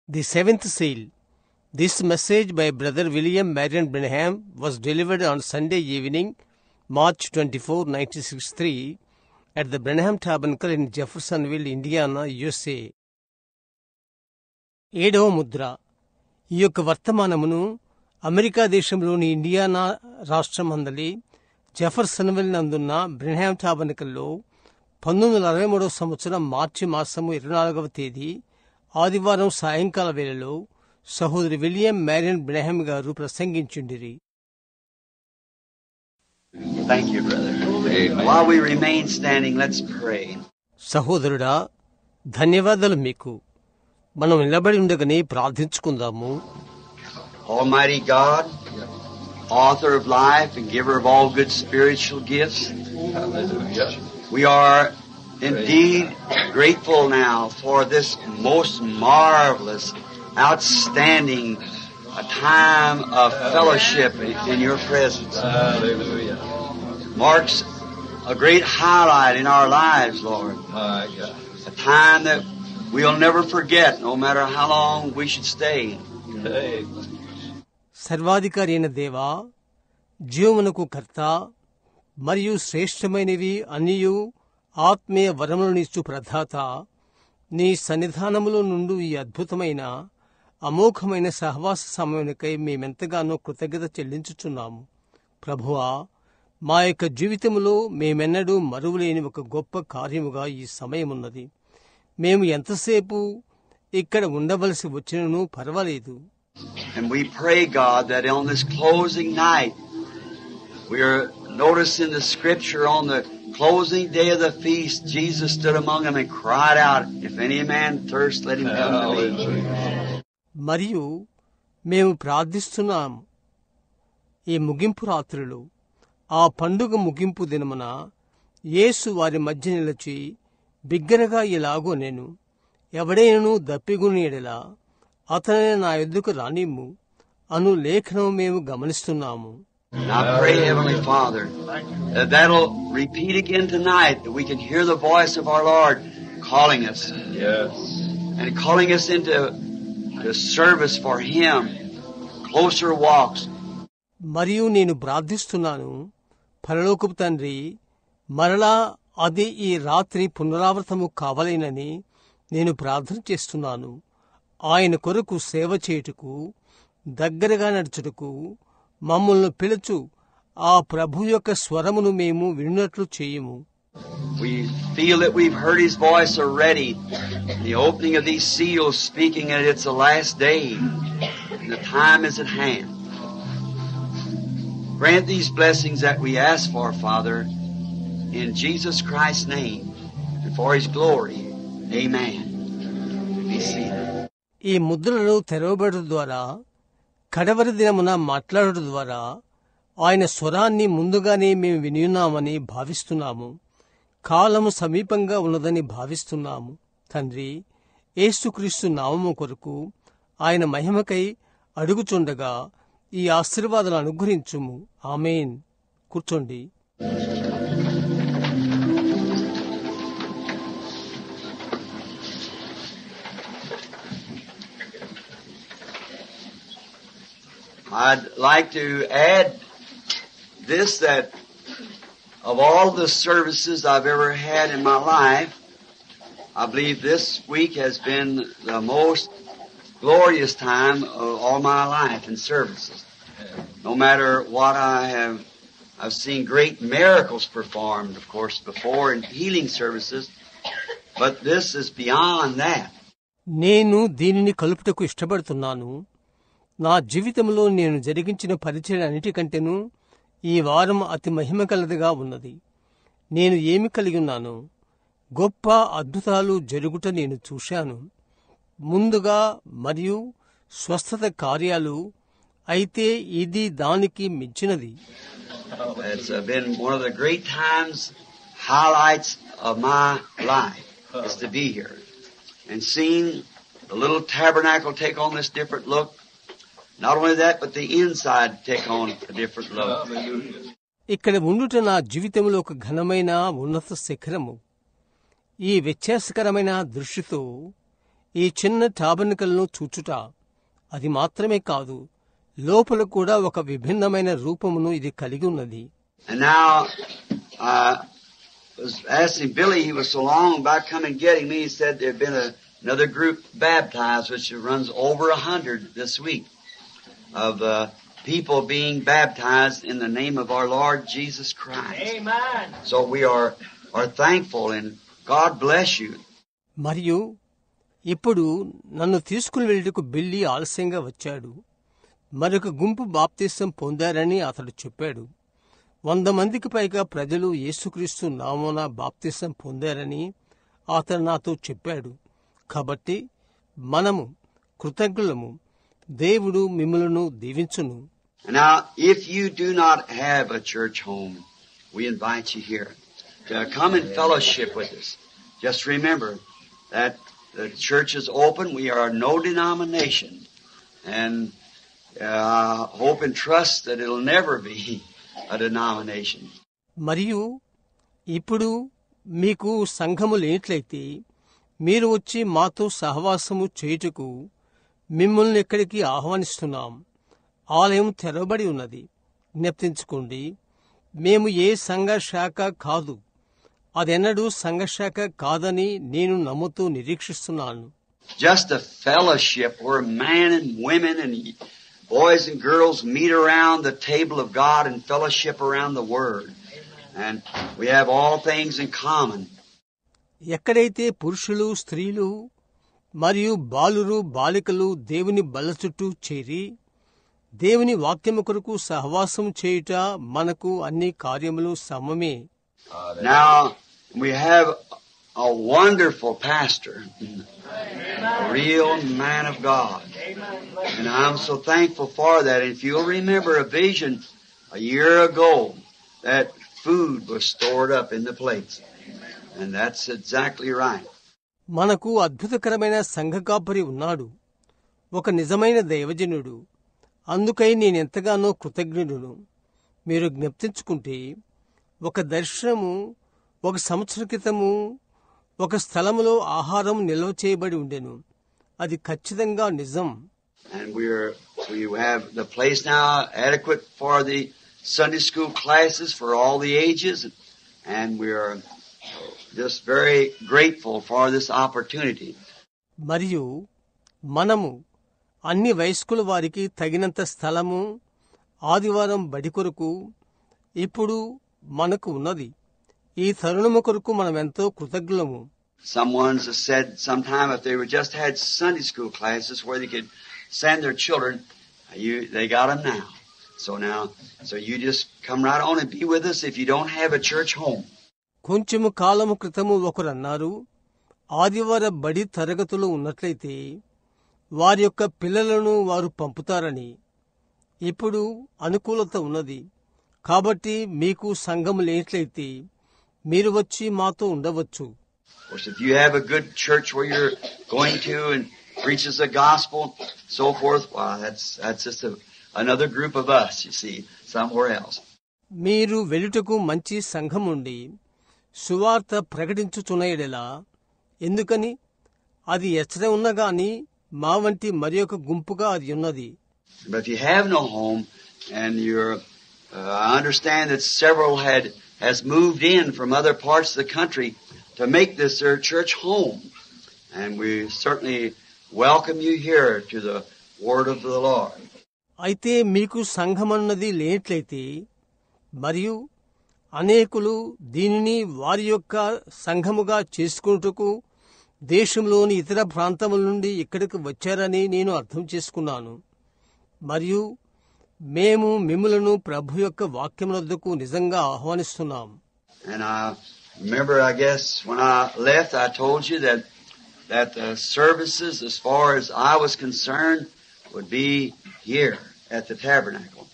The seventh seal. This message by Brother William Marion Branham was delivered on Sunday evening, March 24, 1963, at the Branham Tabernacle in Jeffersonville, Indiana, USA. ఏడవ ముద్ర. ఈ యొక్క వర్తమానమును America దేశంలోని Indiana రాష్ట్రమందలి Jeffersonville నందున్న Branham టాబర్నకల్లో 1963 సంవత్సరం మార్చి మాసము 24వ తేదీ ఆదివారం సాయంకాల వేళలో సహోదరి విలియం మ్యారియన్ బ్రెన్హామ్ గారు ప్రసంగించుండిరి. Thank you, brother. Amen. While we remain standing, let's pray. సహోదరుడా, ధన్యవాదాలు మీకు. మనం నిలబడి ఉండగానే ప్రార్థించుకుందాము. Almighty God, author of life and giver of all good spiritual gifts, we are indeed grateful now for this most marvelous, outstanding time of fellowship in your presence. Marks a great highlight in our lives, Lord. A time that we'll never forget, no matter how long we should stay. సర్వాధికారి అయిన దేవా, జీవమునకు కర్త మరియు శ్రేష్టమైనవి అన్నియు ఆత్మీయ వరములనిచ్చు ప్రదాత, నీ సన్నిధానములో నుండి ఈ అద్భుతమైన అమోఘమైన సహవాస సమయమునకై మేమెంతగానో కృతజ్ఞత చెల్లించుచున్నాము. ప్రభువా, మా యొక్క జీవితములో మేమెన్నడూ మరువలేని ఒక గొప్ప కార్యముగా ఈ సమయమున్నది. మేము ఎంతసేపు ఇక్కడ ఉండవలసి వచ్చినను పర్వాలేదు. And we pray, God, that on this closing night, we are noticing the scripture on the closing day of the feast, Jesus stood among them and cried out, if any man thirst, let him come to me. మరియు మేము ప్రార్థిస్తున్నాము, ఈ ముగింపు రాత్రులు, ఆ పండుగ ముగింపు దినమున యేసు వారి మధ్య నిలిచి బిగ్గరగా ఇలాగో నేను, ఎవడైనను దప్పిగొని ఎడలా అతనే నా యొద్దకు రానిమ్ము అను లేఖనం మేము గమనిస్తున్నాము. I pray, Heavenly Father, that that'll repeat again tonight, that we can hear the voice of our Lord calling us. Yes. And calling us into service for Him, closer walks. మరియు నేను ప్రార్థిస్తున్నాను, పరలోకపు తండ్రి, మరలా అది ఈ రాత్రి పునరావృతము కావాలేనని నేను ప్రార్థన చేస్తున్నాను. ఆయన కొరకు సేవ చేయుటకు, దగ్గరగా నడుచుటకు మమ్మల్ని పిలుచు ఆ ప్రభు యొక్క స్వరమును మేము విన్నట్లు చేయము. We feel that we've heard His voice already. The opening of these seals speaking that it's the last day and the time is at hand. Grant these blessings that we ask for, Father, in Jesus Christ's name and for His glory. Amen. Be seated. ఈ ముద్రలు తెరవబడడం ద్వారా, కడవరి దినమున మాట్లాడటం ద్వారా ఆయన స్వరాన్ని ముందుగానే మేము వినియున్నామని భావిస్తున్నాము. కాలము సమీపంగా ఉన్నదని భావిస్తున్నాము. తండ్రి, యేసుక్రీస్తు నామము కొరకు ఆయన మహిమకై అడుగుచుండగా ఈ ఆశీర్వాదాలు అనుగ్రహించుము. ఆమేన్. కూర్చోండి. I'd like to add this, that of all the services I've ever had in my life, I believe this week has been the most glorious time of all my life in services. No matter what I've seen great miracles performed, of course, before in healing services, but this is beyond that. నేను దీనిని కలుపుటకు ఇష్టపడుతున్నాను. నా జీవితంలో నేను జరిగించిన పరిచయం అన్నిటికంటేనూ ఈ వారం అతి మహిమ కలదిగా ఉన్నది. నేను ఏమి కలిగి ఉన్నాను? గొప్ప అద్భుతాలు జరుగుట నేను చూశాను. ముందుగా మరియు స్వస్థత కార్యాలు, అయితే ఇది దానికి మించినది. It's been one of the great times, highlights of my life, is to be here and seeing the little tabernacle take on this different look. Not only that, but the inside take on a different look. ఇక్కడ ఉండుట నా జీవితంలో ఒక ఘనమైన ఉన్నత శిఖరము. ఈ వ్యత్యాసకరమైన దృష్టితో ఈ చిన్న టాబర్నకల్ను చూచుట అది మాత్రమే కాదు, లోపల కూడా ఒక విభిన్నమైన రూపమును ఇది కలిగి ఉన్నది. And now, was asking Billy, he was so long about coming getting me, he said there had been another group baptized, which runs over 100 this week, of people being baptized in the name of our Lord Jesus Christ. Amen. So we are thankful, and God bless you. మరియు ఇప్పుడు నన్ను తీసుకుని వెళ్ళుటకు Billy ఆలస్యంగా వచ్చాడు. మరొక గుంపు బాప్తిసం పొందారని అతడు చెప్పాడు. 100 మందికి పైగా ప్రజలు యేసుక్రీస్తు నామమున బాప్తిసం పొందారని అతడు నాతో చెప్పాడు. కాబట్టి మనము కృతజ్ఞులము. దేవుడు మిమ్ములను దీవించును. Now, if you do not have a church home, we invite you here to come and fellowship with us. Just remember that the church is open. We are no denomination. And hope and trust that it'll never be a denomination. మరియు ఇప్పుడు మీకు సంఘము లేనట్లయితే మీరు వచ్చి మాతో సహవాసము చేయుటకు మిమ్మల్ని ఇక్కడికి ఆహ్వానిస్తున్నాం. ఆలయం తెరవబడి ఉన్నది. జ్ఞప్తించుకోండి, మేము ఏ సంఘ శాఖ కాదు. అదెన్నడూ సంఘశాఖ కాదని నేను నమ్ముతూ నిరీక్షిస్తున్నాను. Just a fellowship where men and women and boys and girls meet around the table of God and fellowship around the Word. And we have all things in common. ఎక్కడైతే పురుషులు, స్త్రీలు మరియు బాలురు, బాలికలు దేవుని బల్ల చుట్టూ చేరి దేవుని వాక్యము కొరకు సహవాసం చేయుట మనకు అన్ని కార్యములు సమమే. Now, we have a wonderful pastor, a real man of God. And I'm so thankful for that. If you'll remember a vision a year ago, that food was stored up in the plates. And that's exactly right. మనకు అద్భుతకరమైన సంఘకాపరి ఉన్నాడు, ఒక నిజమైన దైవజనుడు. అందుకై నేనెంతగానో కృతజ్ఞుడును. మీరు జ్ఞప్తించుకుంటే ఒక దర్శనము 1 సంవత్సరం క్రితము ఒక స్థలములో ఆహారం నిల్వ చేయబడి ఉండెను. అది ఖచ్చితంగా నిజం. And we have the place now adequate for the Sunday school classes for all the ages, and we are just very grateful for this opportunity. మరియు మనము అన్ని వయస్కుల వారికి తగినంత స్థలము ఆదివారం బడి కొరకు ఇప్పుడు మనకు ఉన్నది. ఈ తరుణము కొరకు మనమెంతో కృతజ్ఞులము. Someone has said sometime if they were just had Sunday school classes where they could send their children, they got them now. So you just come right on and be with us if you don't have a church home. కొంచెము కాలము క్రితము ఒకరు అన్నారు, ఆదివార బడి తరగతులు ఉన్నట్లయితే వారి యొక్క పిల్లలను వారు పంపుతారని. ఇప్పుడు అనుకూలత ఉన్నది. కాబట్టి మీకు సంఘము లేనట్లయితే మీరు వచ్చి మాతో ఉండవచ్చు. Of course, if you have a good church where you're going to and preaches the gospel, so forth, well, that's just another group of us, you see, somewhere else. మీరు వెలుటకు మంచి సంఘముండి సువార్త ప్రకటించుచున్నయెడల, ఎందుకని అది ఎచ్చట ఉన్నగాని మా వంటి మరి ఒక గుంపుగా అది ఉన్నది. But if you have no home and you're, I understand that several has moved in from other parts of the country to make this their church home. And we certainly welcome you here to the word of the Lord. అయితే మీకు సంఘమన్నది లేనట్లయితే మరియు అనేకులు దీనిని వారి యొక్క సంఘముగా చేసుకున్నట్టుకు దేశంలోని ఇతర ప్రాంతముల నుండి ఇక్కడికి వచ్చారని నేను అర్థం చేసుకున్నాను. మరియు మేము మిమ్ములను ప్రభు యొక్క వాక్యమునొద్దకు నిజంగా ఆహ్వానిస్తున్నాం. And I remember, I guess, when I left, I told you that the services, as far as I was concerned, would be here at the tabernacle.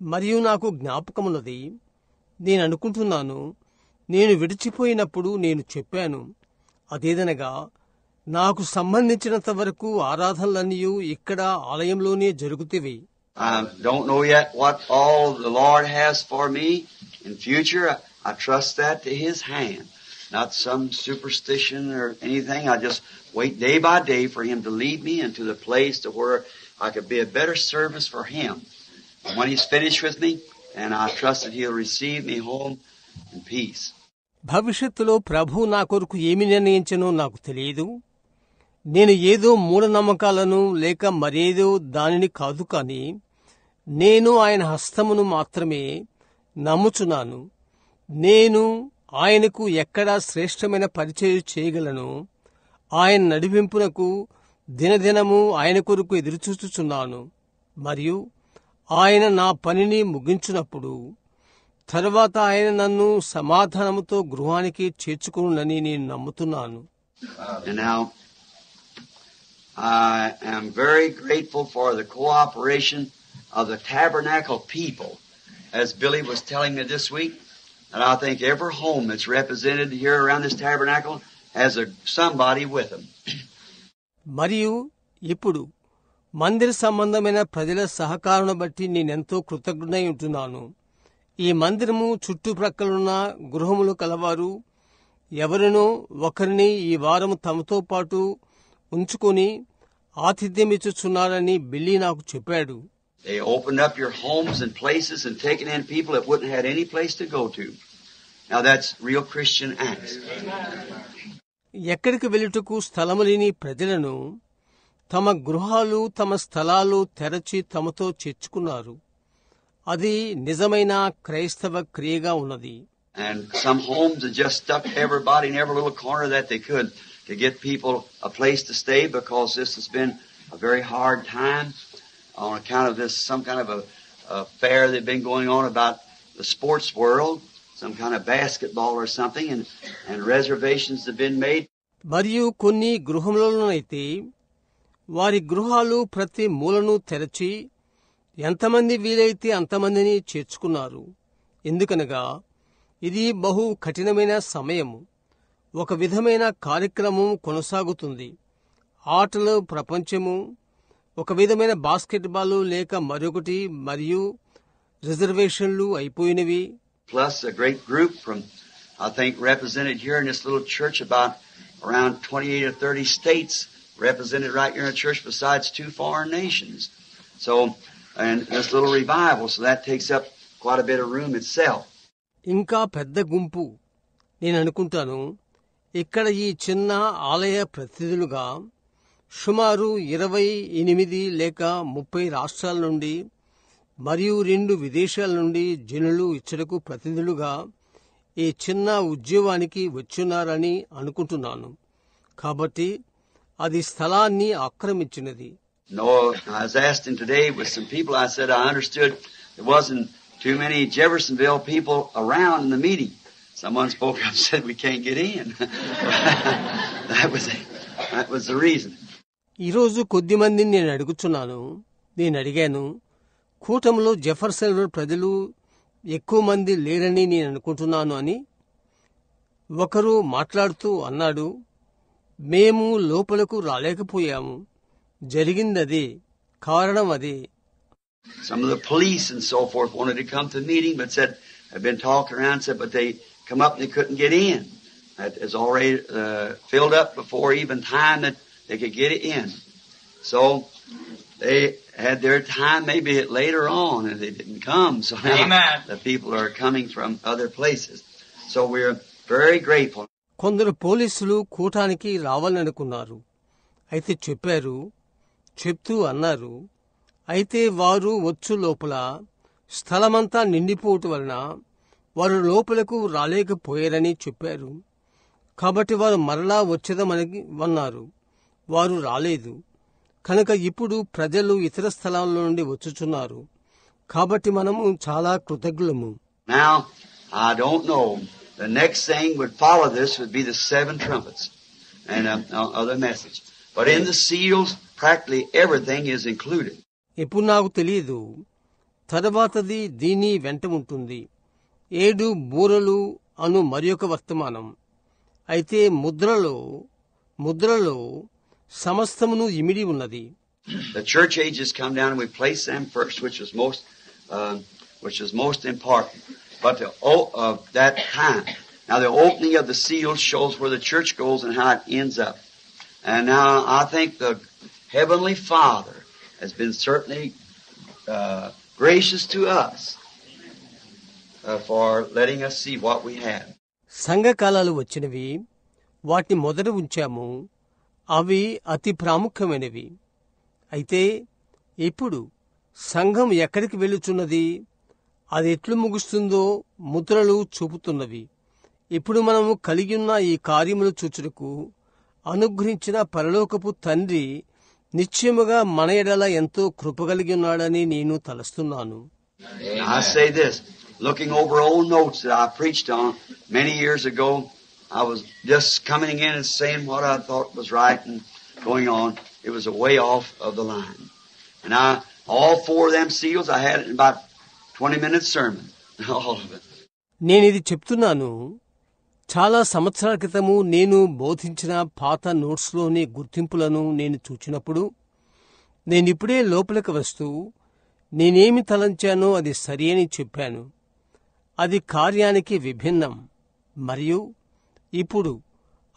మరియు నాకు జ్ఞాపకమున్నది, నేను అనుకుంటున్నాను, నేను విడిచిపోయినప్పుడు నేను చెప్పాను, అదేదనగా నాకు సంబంధించినంత వరకు ఆరాధనలన్నీ ఇక్కడ ఆలయంలోనే జరుగుతవి. I don't know yet what all the Lord has for me in future. I trust that to His hand. not some superstition or anything. I just wait day by day for Him to lead me into the place to where I could be a better service for Him. And when He's finished with me, and I trust that He'll receive me home in peace. భవిష్యత్తులో ప్రభు నా కొరకు ఏమి నిర్ణయించనో నాకు తెలియదు. నేను ఏదో మూఢనమ్మకాలను లేక మరేదో దానిని కాదు, కాని నేను ఆయన హస్తమును మాత్రమే నమ్ముచున్నాను. నేను ఆయనకు ఎక్కడా శ్రేష్టమైన పరిచయం చేయగలను. ఆయన నడిపింపునకు దినదినము ఆయన కొరకు ఎదురుచూచుచున్నాను. మరియు ఆయన నా పనిని ముగించినప్పుడు తర్వాత ఆయన నన్ను సమాధానముతో గృహానికి చేర్చుకునునని నేను నమ్ముతున్నాను. And now, I am very grateful for the cooperation of the Tabernacle people. As Billy was telling me this week, and I think every home that's represented here around this tabernacle has somebody with them. మరియు ఇప్పుడు మందిర సంబంధమైన ప్రజల సహకారం బట్టి నేనెంతో కృతజ్ఞుడై ఉంటున్నాను. ఈ మందిరము చుట్టుప్రక్కలున్న గృహములు కలవారు ఎవరినో ఒకరిని ఈ వారము తమతో పాటు ఉంచుకొని ఆతిథ్యమిచ్చుచున్నారని బిల్లీ నాకు చెప్పాడు. They opened up your homes and places and taken in people that wouldn't have any place to go to. Now that's real Christian acts. ఎక్కడికి వెళ్ళుటకు స్థలము లేని ప్రజలను తమ గృహాలు తమ స్థలాలు తెరచి తమతో చేర్చుకున్నారు. అది నిజమైన క్రైస్తవ క్రియగా ఉన్నది. And some homes have just stuck everybody in every little corner that they could to get people a place to stay, because this has been a very hard time on account of this, some kind of a fair that's been going on about the sports world, some kind of basketball or something, and reservations have been made. మరియు కొన్ని గృహములలోనైతే వారి గృహాలు ప్రతి మూలను తెరచి ఎంతమంది వీలైతే అంతమందిని చేర్చుకున్నారు. ఎందుకనగా ఇది బహు కఠినమైన సమయము. ఒక విధమైన కార్యక్రమం కొనసాగుతుంది. ఆటలు ప్రపంచము, ఒక విధమైన బాస్కెట్బాల్ లేక మరొకటి, మరియు రిజర్వేషన్లు అయిపోయినవి. Plus a great group from, I think, represented here in this little church, about around 28 or 30 states represented right here in the church, besides 2 foreign nations. So, and this little revival, so that takes up quite a bit of room itself. ఇంకా పెద్ద గుంపు నేను అనుకుంటాను. ఇక్కడ ఈ చిన్న ఆలయ ప్రతినిధులుగా సుమారు 28 లేక 30 రాష్ట్రాల నుండి మరియు 2 విదేశాల నుండి జనులు ఇచ్చటకు ప్రతినిధులుగా ఈ చిన్న ఉద్యమానికి వచ్చున్నారని అనుకుంటున్నాను. కాబట్టి అది స్థలాన్ని ఆక్రమించినది. No, I was asking today with some people, I said I understood there wasn't too many Jeffersonville people around in the meeting. Someone spoke up and said we can't get in. That was the reason. ఈరోజు కొద్ది మందిని నేను అడిగాను, కూటమిలో Jefferson ప్రజలు ఎక్కువ మంది లేరని నేను అనుకుంటున్నాను అని. ఒకరు మాట్లాడుతూ అన్నాడు, మేము లోపలకు రాలేకపోయాము. జరిగిందదే, కారణం అదే. Some of the police and so forth wanted to come to the meeting, but said, had been talking around, said, but they come up and they couldn't get in. That is already filled up before even time that they could get it in. So they had their time maybe later on, and they didn't come. So now the people are coming from other places. So we're very grateful. కొందరు పోలీసులు కూటానికి రావాలనుకున్నారు. అయితే చెప్తూ అన్నారు, అయితే వారు వచ్చు లోపల స్థలమంతా నిండిపోవటం వలన వారు లోపలకు రాలేకపోయారని చెప్పారు. కాబట్టి వారు మరలా వచ్చేదమని అన్నారు. వారు రాలేదు. కనుక ఇప్పుడు ప్రజలు ఇతర స్థలాల నుండి వచ్చుచున్నారు. కాబట్టి మనము చాలా కృతజ్ఞులము. Now, I don't know. The next thing would follow this would be the 7 trumpets and other message. But in the seals, practically everything is included. ఇప్పుడు నాకు తెలియదు. తర్వాతది దీని వెంట ఉంటుంది. 7 బూరలు అను మరియొక వర్తమానం. అయితే ముద్రలో సమస్తమును ఇమిడి ఉన్నది. The church ages come down and we place them first, which is most important. But that time, Now the opening of the seal shows where the church goes and how it ends up. And now I think the Heavenly Father has been certainly gracious to us for letting us see what we have. సంఘకాలాలు వచ్చినవి, వాటిని మొదట ఉంచాము. అవి అతి ప్రాముఖ్యమైనవి. అయితే ఇప్పుడు సంఘం ఎక్కడికి వెళ్ళుచున్నది, అది ఎట్లు ముగుస్తుందో ముద్రలు చూపుతున్నవి. ఇప్పుడు మనము కలిగియున్న ఈ కార్యములు చూచుటకు అనుగ్రహించిన పరలోకపు తండ్రి నిశ్చయముగా మన ఎడల ఎంతో కృపగలిగి ఉన్నాడని నేను తలస్తున్నాను. I say this, looking over old notes that I preached on many years ago, I was just coming in and saying what I thought was right and going on. It was a way off of the line. And all four of them seals, I had it in about 20 minutes sermon. All of it. నేనిది చెప్తున్నాను. చాలా సంవత్సరాల క్రితము నేను బోధించిన పాత నోట్స్లోని గుర్తింపులను నేను చూచినప్పుడు, నేనిప్పుడే లోపలికి వస్తూ నేనేమి తలంచానో అది సరి అని చెప్పాను. అది కార్యానికి విభిన్నం. మరియు ఇప్పుడు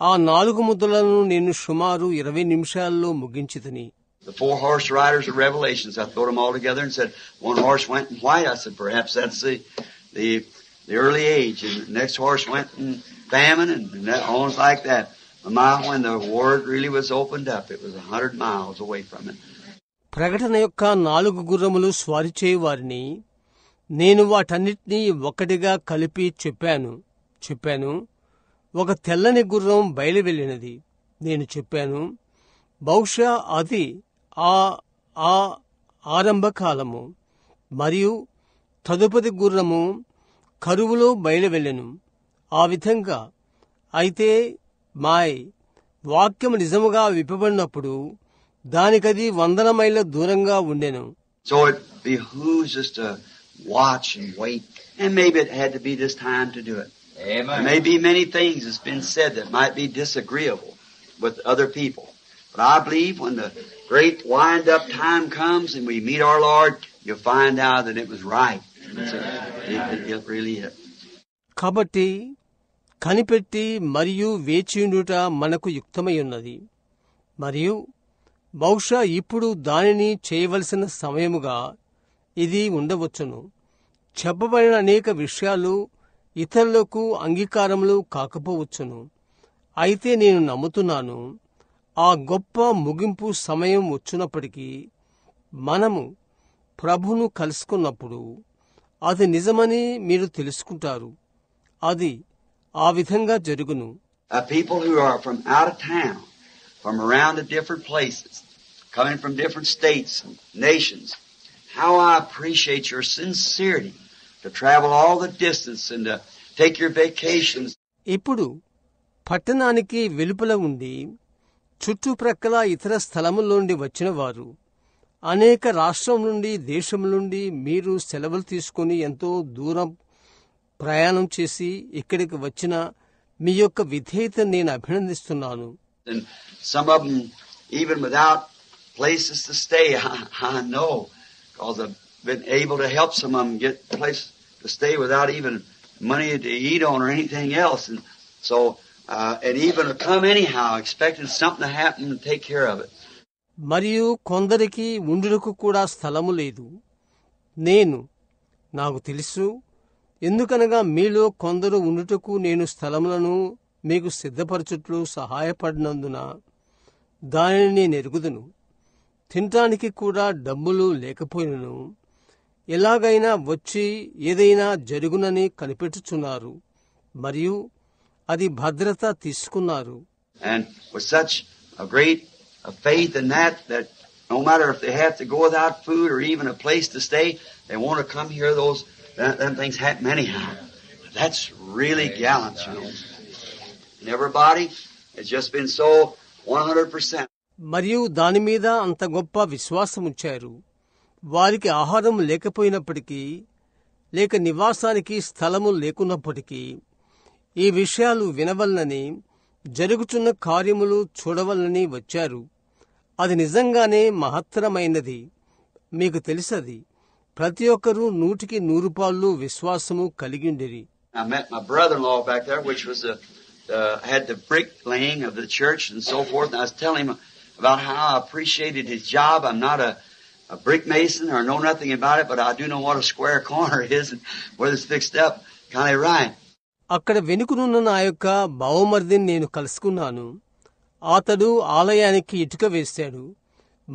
ఆ 4 ముద్రలను నేను సుమారు 20 నిమిషాల్లో ముగించితిని. The 4 horse riders of Revelations, I threw them all together and said, one horse went in white. I said, perhaps that's the early age. And the next horse went in famine and on like that. When the word really was opened up, it was 100 miles away from it. ప్రకటన యొక్క 4 గుర్రములు స్వారీ చేయువారిని నేను వాటన్నిటినీ ఒక్కటిగా కలిపి చెప్పాను. ఒక తెల్లని గుర్రం బయలువెళ్ళినది. నేను చెప్పాను, బహుశా అది ఆ ఆరంభకాలము. మరియు తదుపరి గుర్రము కరువులో బయలువెళ్ళెను. ఆ విధంగా అయితే వాక్యము నిజముగా విప్పబడినప్పుడు దానికది 100 మైళ్ళ దూరంగా ఉండెను. So it behooves us to watch and wait. And maybe it had to be this time to do it. Amen. There may be many things that's been said that might be disagreeable with other people. But I believe when the great wind-up time comes and we meet our Lord, you'll find out that it was right. It really is. కాబట్టి కనిపెట్టి మరియు వేచియుండుట మనకు యుక్తమై ఉన్నది. మరియు బహుశా ఇప్పుడు దానిని చేయవలసిన సమయముగా ఇది ఉండవచ్చును. చెప్పబడిన అనేక విషయాలు ఇతరులకు అంగీకారములు కాకపోవచ్చును. అయితే నేను నమ్ముతున్నాను, ఆ గొప్ప ముగింపు సమయం వచ్చినప్పటికీ మనము ప్రభును కలుసుకున్నప్పుడు అది నిజమని మీరు తెలుసుకుంటారు. అది ఆ విధంగా జరుగును. People who are from out of town, from around the different places, coming from different states and nations, how I appreciate your sincerity to travel all the distance and to take your vacations. ఇప్పుడు పట్టణానికి వెలుపల ఉండి చుట్టుప్రక్కల ఇతర స్థలముల్లోండి వచ్చిన వారు, అనేక రాష్ట్రం నుండి దేశం నుండి మీరు సెలవులు తీసుకుని ఎంతో దూరం ప్రయాణం చేసి ఇక్కడికి వచ్చిన మీ యొక్క విధేయతను నేను అభినందిస్తున్నాను. And some of them even without places to stay, I know, because I've been able to help some of them get a place to stay without even money to eat on or anything else. And so, and even to come anyhow, expecting something to happen and take care of it. మరియు కొందరికి ఉండుటకు కూడా స్థలము లేదు. నాకు తెలుసు, ఎందుకనగా మీలో కొందరు ఉండుటకు నేను స్థలములను మీకు సిద్ధపరచుట్లు సహాయపడినందున దానిని నేను ఎరుగుదును. తినటానికి కూడా డబ్బులు లేకపోయినను ఎలాగైనా వచ్చి ఏదైనా జరుగునని కనిపెట్టుచున్నారు మరియు అది భద్రత తీసుకున్నారు. And with such a great faith in that no matter if they have to go without food or even a place to stay, they want to come here. Them things happen anyhow. That's really gallant, you know. And everybody has just been so 100%. మరియు దాని మీద అంత గొప్ప విశ్వాసం ఉంచారు. వారికి ఆహారం లేకపోయినప్పటికీ, లేక నివాసానికి స్థలము లేకున్నప్పటికీ, ఈ విషయాలు వినవలనని, జరుగుచున్న కార్యములు చూడవలనని వచ్చారు. అది నిజంగానే మహత్తరమైనది. మీకు తెలుసది. ప్రతి ఒక్కరూ 100% విశ్వాసము కలిగిండిరి. I met my brother-in-law back there, which was had the bricklaying of the church and so forth. And I was telling him about how I appreciated his job. I'm not a brick mason or know nothing about it, but I do know what a square corner is and whether it's fixed up kind of right. అక్కడ వెనుకనున్న నా యొక్క బావమర్దిని నేను కలుసుకున్నాను. అతడు ఆలయానికి ఇటుక వేశాడు.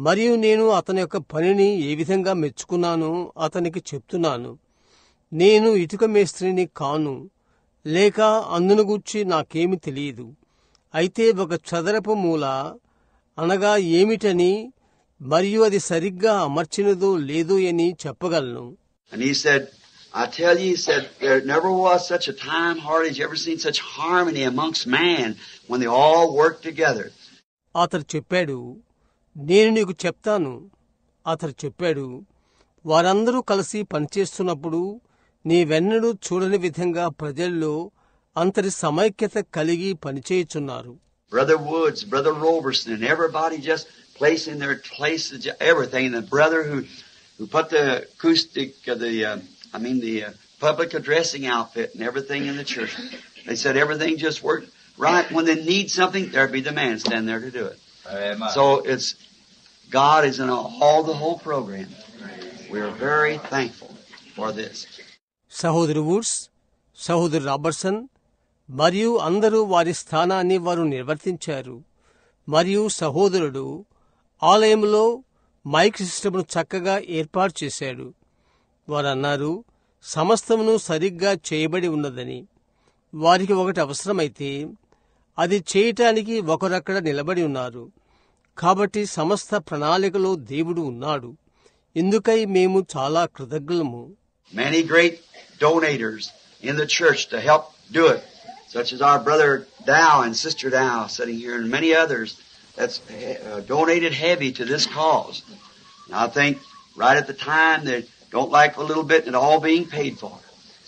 మరియు నేను అతని యొక్క పనిని ఏ విధంగా మెచ్చుకున్నానో అతనికి చెప్తున్నాను. నేను ఇటుక మేస్త్రిని కాను, లేక అందును గూర్చి నాకేమి తెలియదు. అయితే ఒక చదరపు మూల అనగా ఏమిటని మరియు అది సరిగ్గా అమర్చినదో లేదో అని చెప్పగలను. And he said, I tell you, he said, there never was such a time, hardly you ever seen such harmony amongst man when they all work together. అతడు చెప్పాడు, నేను నీకు చెప్తాను. అతడు చెప్పాడు, వారందరూ కలిసి పనిచేస్తున్నప్పుడు నీవెన్నడూ చూడని విధంగా ప్రజల్లో అంతటి సమైక్యత కలిగి పనిచేయుచున్నారు. Brother Woods, Brother Roberson, and everybody just placing their places, everything. The brother who put the acoustic, the public addressing outfit and everything in the church. They said everything just worked right. When they need something, there'd be the man standing there to do it. Amen. So God is in all the whole program. We're very thankful for this. సహోదరు Woods, సహోదరు Robertson మరియు అందరూ వారి స్థానాన్ని వారు నిర్వర్తించారు. మరియు సహోదరుడు ఆలయంలో మైక్ సిస్టమ్ను చక్కగా ఏర్పాటు చేశాడు. వారన్నారు, సమస్తమును సరిగ్గా చేయబడి ఉన్నదని. వారికి ఒకటి అవసరమైతే అది చేయటానికి ఒకరక్కడ నిలబడి ఉన్నారు. కాబట్టి సమస్త ప్రణాళికలో దేవుడు ఉన్నాడు. ఇందుకై మేము చాలా కృతజ్ఞులము. Many great donators in the church to help do it, such as our brother Dow and sister Dow sitting here, and many others that's donated heavy to this cause. And I think right at the time they don't like a little bit and it all being paid for.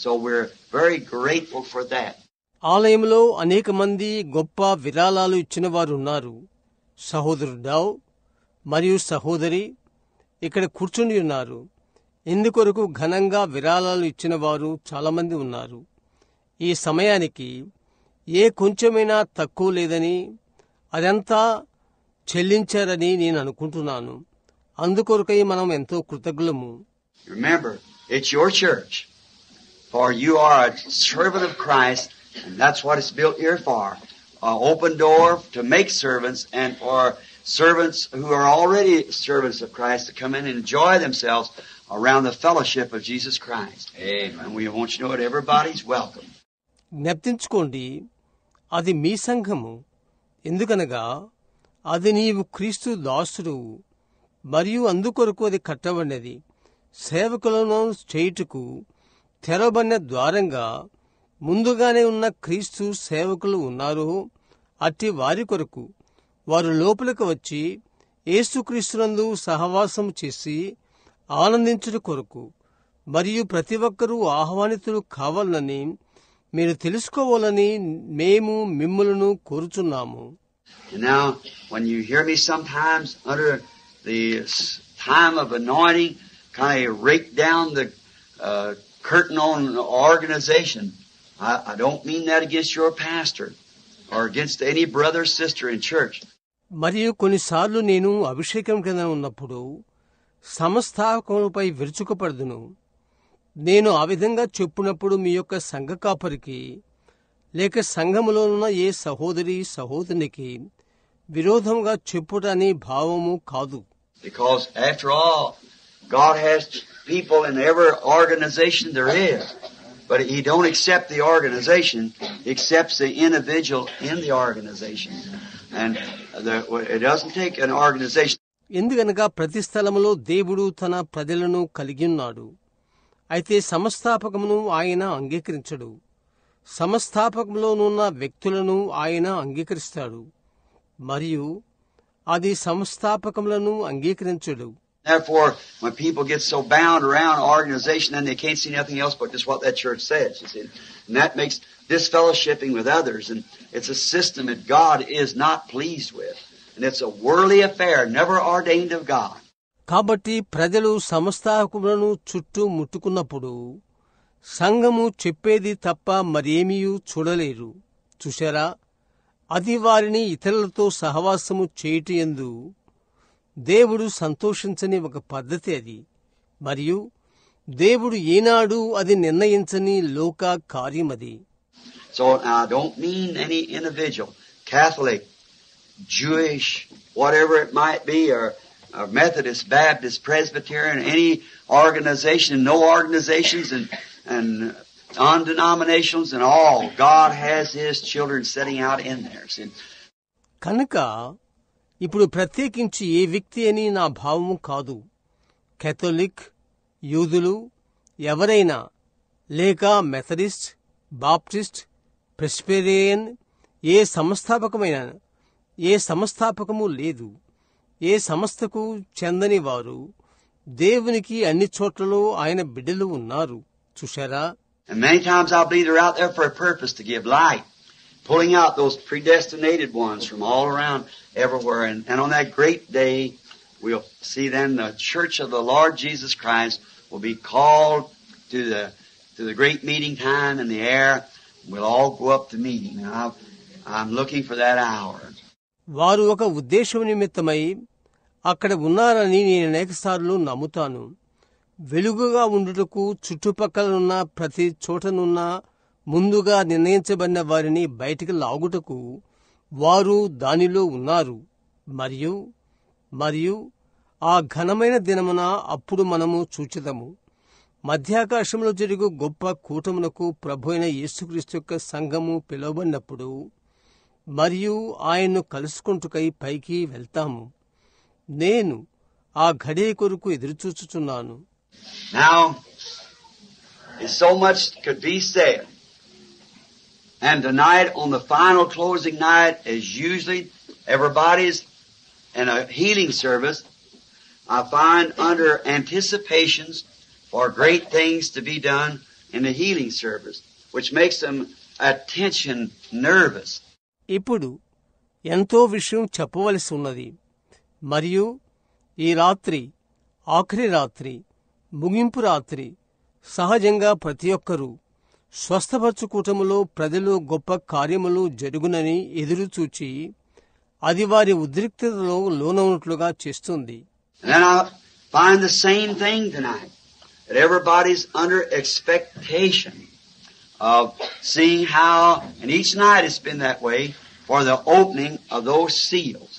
So we're very grateful for that. ఆలయంలో అనేక మంది గొప్ప విరాళాలు ఇచ్చిన వారు ఉన్నారు. సహోదరు Dow మరియు సహోదరి ఇక్కడ కూర్చుని ఉన్నారు. ఇందుకొరకు ఘనంగా విరాళాలు ఇచ్చిన వారు చాలామంది ఉన్నారు. ఈ సమయానికి ఏ కొంచెమైనా తక్కువ లేదని, అదంతా చెల్లించారని నేను అనుకుంటున్నాను. అందుకొరకై మనం ఎంతో కృతజ్ఞులము. Remember, it's your church, for you are a servant of Christ, and that's what it's built here for. An open door to make servants, and for servants who are already servants of Christ to come in and enjoy themselves around the fellowship of Jesus Christ. Amen. And we want you to know that everybody's welcome. జ్ఞప్తించుకోండి, అది మీ సంఘము. ఎందుకనగా అది నీవు క్రీస్తు దాసుడు మరియు అందుకొరకు అది కట్టబడినది. సేవకులను చేయుటకు తెరవబడిన ద్వారంగా ముందుగానే ఉన్న క్రీస్తు సేవకులు ఉన్నారు. అట్టి వారి కొరకు వారు లోపలికి వచ్చి యేసుక్రీస్తునందు సహవాసం చేసి ఆనందించుట కొరకు మరియు ప్రతి ఒక్కరూ ఆహ్వానితులు కావాలని మీరు తెలుసుకోవాలని మేము మిమ్ములను కోరుచున్నాము. Now, when you hear me sometimes under the time of anointing, kind of rake down the curtain on the organization, I don't mean that against your pastor or against any brother or sister in church. మరియు కొన్నిసార్లు నేను అభిషేకం కింద ఉన్నప్పుడు సంస్థాపకులపై విరుచుకుపడుదును. నేను ఆ విధంగా చెప్పునప్పుడు మీ యొక్క సంఘ కాపరికి లేక సంఘములో ఉన్న ఏ సహోదరి సహోదరునికి విరోధంగా చెప్పుటని భావము కాదు. Because after all, God has people in every organization there is. But He don't accept the organization, He accepts the individual in the organization. And it doesn't take an organization. ఎందుకనగా ప్రతి స్థలములో దేవుడు తన ప్రజలను కలిగి ఉన్నాడు. అయితే సంస్థాపకమును ఆయన అంగీకరించడు. సంస్థాపకంలోనున్న వ్యక్తులను ఆయన అంగీకరిస్తాడు మరియు అది సంస్థాపకములను అంగీకరించడు. Therefore, when people get so bound around an organization, then they can't see nothing else but just what that church says. You see, and that makes disfellowshipping with others, and it's a system that God is not pleased with, and it's a worldly affair, never ordained of God. కాబట్టి ప్రజలు సంస్థాపకులను చుట్టూ ముట్టుకున్నప్పుడు సంఘము చెప్పేది తప్ప మరేమీయూ చూడలేరు. చూశారా, అది వారిని ఇతరులతో సహవాసము చేయుటయందు దేవుడు సంతోషించని ఒక పద్ధతి అది. మరియు దేవుడు ఏనాడు అది నిర్ణయించని లోక కార్యమది. So I don't mean any individual, Catholic, Jewish, whatever it might be, or Methodist, Baptist, Presbyterian, any organization, no organizations, and non-denominationals and all. God has His children setting out in there. See? కనుక ఇప్పుడు ప్రత్యేకించి ఏ వ్యక్తి అని నా భావము కాదు. Catholic, యూదులు, ఎవరైనా, లేక మెథడిస్ట్, బాప్టిస్ట్, ప్రెస్బిటేరియన్, ఏ సంస్థాపకము లేదు. ఏ సంస్థకు చెందని వారు దేవునికి అన్ని చోట్లలో ఆయన బిడ్డలు ఉన్నారు. చూశారా? And many times I believe they're out there for a purpose, to give light, pulling out those predestinated ones from all around, everywhere. And on that great day, we'll see then the church of the Lord Jesus Christ will be called to the great meeting time in the air. We'll all go up to meeting. I'm looking for that hour. వారు ఒక ఉద్దేశం నిమిత్తమై అక్కడ ఉన్నారని నేను అనేకసార్లు నమ్ముతాను. వెలుగుగా ఉండుటకు చుట్టుపక్కలనున్న ప్రతి చోటనున్న ముందుగా నిర్ణయించబడిన వారిని బయటికి లాగుటకు వారు దానిలో ఉన్నారు. మరియు ఆ ఘనమైన దినమున అప్పుడు మనము చూచెదము. మధ్యాకాశంలో జరుగు గొప్ప కూటమునకు ప్రభువైన యేసుక్రీస్తు యొక్క సంఘము పిలువబడినప్పుడు మరియు ఆయన్ను కలుసుకుంటుకై పైకి వెళ్తాము. నేను ఆ ఘడియ కొరకు ఎదురుచూచుచున్నాను. Now, so much could be said. And tonight, on the final closing night, as usually everybody's in a healing service, I find under anticipations for great things to be done in the healing service, which makes them attention nervous. ఇప్పుడు ఎంతో విషయం చెప్పవలసి ఉన్నది. మరియు ఈ రాత్రి, ఆఖరి రాత్రి, ముగింపు రాత్రి, సహజంగా ప్రతి ఒక్కరూ స్వస్థపరచుకూటములో ప్రజలు గొప్ప కార్యములు జరుగునని ఎదురుచూచి అది వారి ఉద్రిక్తతలో లోనవునట్లుగా చేస్తుంది. And I find the same thing tonight, that everybody's under expectation of seeing how, and each night it's been that way, for the opening of those seals.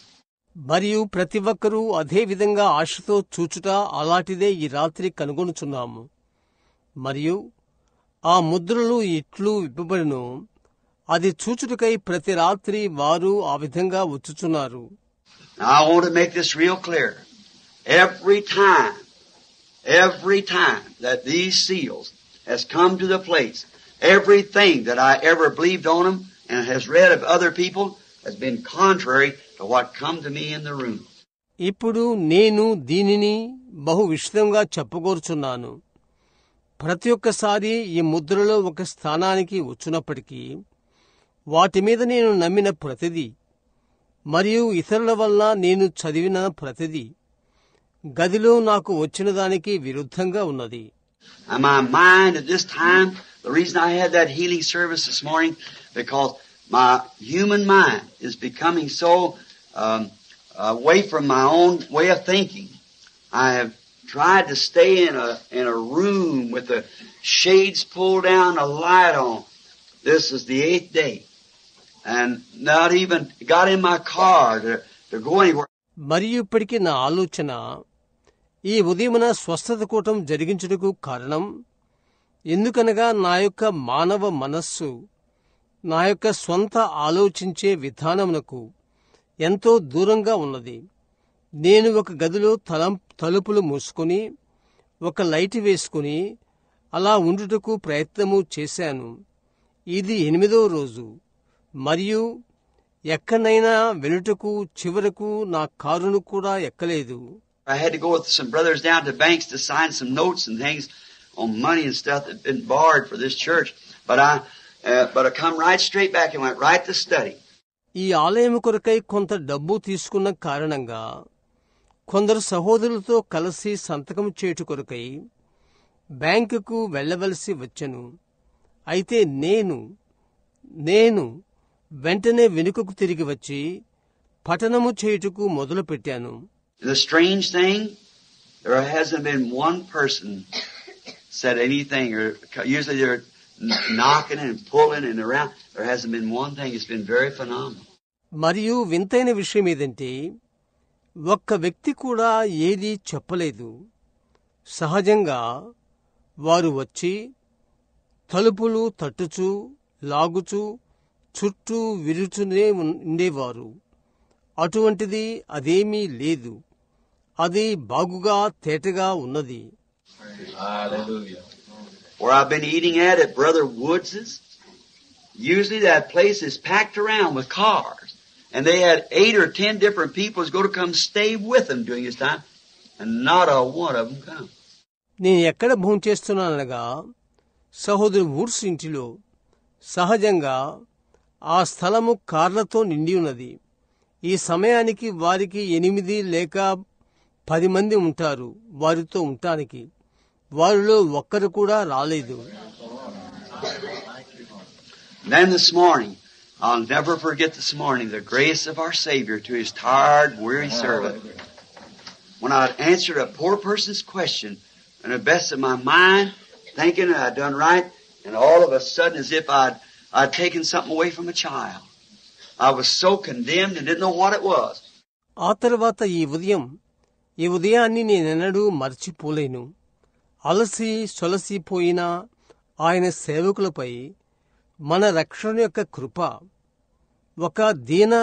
మరియు ప్రతి ఒక్కరూ అదే విధంగా ఆశతో చూచుట అలాంటిదే ఈ రాత్రి కనుగొనుచున్నాము. మరియు ఆ ముద్రలు ఇట్లు విప్పబడిను, అది చూచుటకై ప్రతి రాత్రి వారు ఆ విధంగా వచ్చుచున్నారు. I want to make this real clear. Every time that these seals has come to the place, everything that I ever believed on them and has read of other people has been contrary to what come to me in the room. ఇప్పుడు నేను దీనిని బహు విశదంగా చెప్పగోరుచున్నాను. ప్రతి ఒక్కసారి ఈ ముద్రలో ఒక స్థానానికి వచ్చినప్పటికీ వాటి మీద నేను నమ్మిన ప్రతిదీ మరియు ఇతరుల వల్ల నేను చదివిన ప్రతిదీ గదిలో నాకు వచ్చిన దానికి విరుద్ధంగా ఉన్నది. And my mind at this time, the reason I had that healing service this morning, because my human mind is becoming so away from my own way of thinking. I have tried to stay in a room with the shades pulled down, a light on. This is the 8th day, and not even got in my car to go anywhere. మరియు ఇప్పటికీ నా ఆలోచన ఈ ఉదయమున స్వస్థత కూటం జరిగించుటకు కారణం ఎందుకనగా నా యొక్క మానవ మనస్సు నా యొక్క స్వంత ఆలోచించే విధానమునకు ఎంతో దూరంగా ఉన్నది. నేను ఒక గదిలో తలుపులు మూసుకుని ఒక లైట్ వేసుకుని అలా ఉండుటకు ప్రయత్నము చేశాను. ఇది 8వ రోజు మరియు ఎక్కడైనా వెనుటకు చివరకు నా కారును కూడా ఎక్కలేదు. I had to go with some brothers down to banks to sign some notes and things on money and stuff that had been borrowed for this church. But I come right straight back and went right to study. ఈ ఆలయం కొరకై కొంత డబ్బు తీసుకున్న కారణంగా కొందరు సహోదరులతో కలిసి సంతకం చేయుట కొరకై బ్యాంకుకు వెళ్ళవలసి వచ్చెను. అయితే నేను వెంటనే వెనుకకు తిరిగి వచ్చి పఠనము చేయుటకు మొదలుపెట్టాను. The strange thing, there hasn't been one person said anything, or usually they're knocking and pulling and around. There hasn't been one thing. It's been very phenomenal. మరియు వింతైన విషయం ఏదంటే ఒక్క వ్యక్తి కూడా ఏదీ చెప్పలేదు. సహజంగా వారు వచ్చి తలుపులు తట్టుచూ లాగుచూ చుట్టూ విరుచునే ఉండేవారు. అటువంటిది అదేమీ లేదు. అది బాగుగా తేటగా ఉన్నది. Where I've been eating at Brother Woods's, usually that place is packed around with cars. And they had 8 or 10 different people who's going to come stay with them during this time. And not a one of them come. నేను ఎక్కడ భోంచేస్తున్నానగా సహోదరు Woods ఇంటిలో సహజంగా ఆ స్థలము కార్లతో నిండి ఉన్నది. ఈ సమయానికి వారికి 8 లేక 10 మంది ఉంటారు వారితో ఉండటానికి. వారిలో ఒక్కరు కూడా రాలేదు. Then this morning, I'll never forget this morning, the grace of our Savior to His tired, weary servant. When I'd answered a poor person's question, in the best of my mind, thinking that I'd done right, and all of a sudden as if I'd taken something away from a child. I was so condemned and didn't know what it was. ఆ తర్వాత ఈ ఉదయాన్ని నేనెన్నడూ మర్చిపోలేను. అలసి సొలసిపోయిన ఆయన సేవకులపై మన రక్షణ యొక్క కృప. ఒక దీన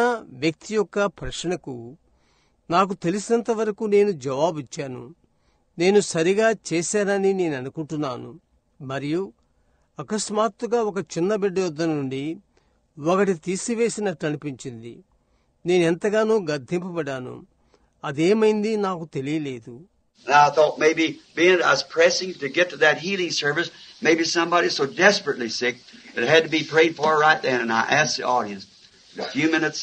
వ్యక్తి యొక్క ప్రశ్నకు నాకు తెలిసినంత వరకు నేను జవాబిచ్చాను. నేను సరిగా చేశానని నేను అనుకుంటున్నాను. మరియు అకస్మాత్తుగా ఒక చిన్న బిడ్డ వద్ద నుండి ఒకటి తీసివేసినట్టు అనిపించింది. నేనెంతగానో గద్దింపబడ్డాను. అదేమైంది నాకు తెలియలేదు. And I thought maybe being I was pressing to get to that healing service, maybe somebody so desperately sick that it had to be prayed for right then. And I asked the audience. In a few minutes,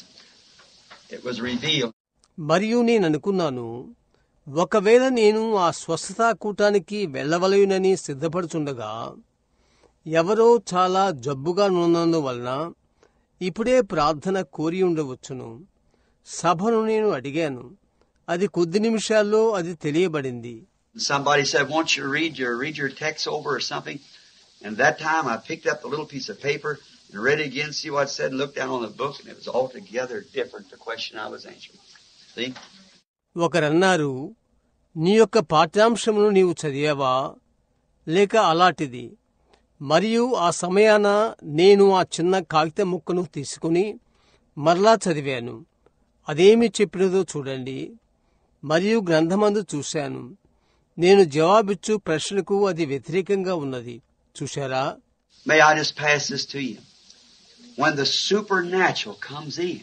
it was revealed. మరియు నేను అనుకున్నాను, ఒకవేళ నేను ఆ స్వస్థతా కూటానికి వెళ్ళవలయునని సిద్ధపడుచుండగా ఎవరో చాలా జబ్బుగా ఉన్నందువలన ఇప్పుడే ప్రార్థన కోరి ఉండవచ్చును. సభను నేను అడిగాను. అది కొద్ది నిమిషాల్లో అది తెలియబడింది. Somebody said, "Won't you read your text over or something?" And that time I picked up a little piece of paper and read it again, see what it said, and looked down on the book, and it was altogether different, the question I was answering. See? ఒకరన్నారు, నీ యొక్క పాఠ్యాంశమును నీవు చదివావా లేక అలాంటిది. మరియు ఆ సమయాన నేను ఆ చిన్న కాగిత ముక్కను తీసుకుని మరలా చదివాను. అదేమి చెప్పినదో చూడండి. మరియు గ్రంథమందు చూశాను. నేను జవాబిచ్చు ప్రశ్నకు అది వ్యతిరేకంగా ఉన్నది. చూశారా? May I just pass this to you? When the supernatural comes in,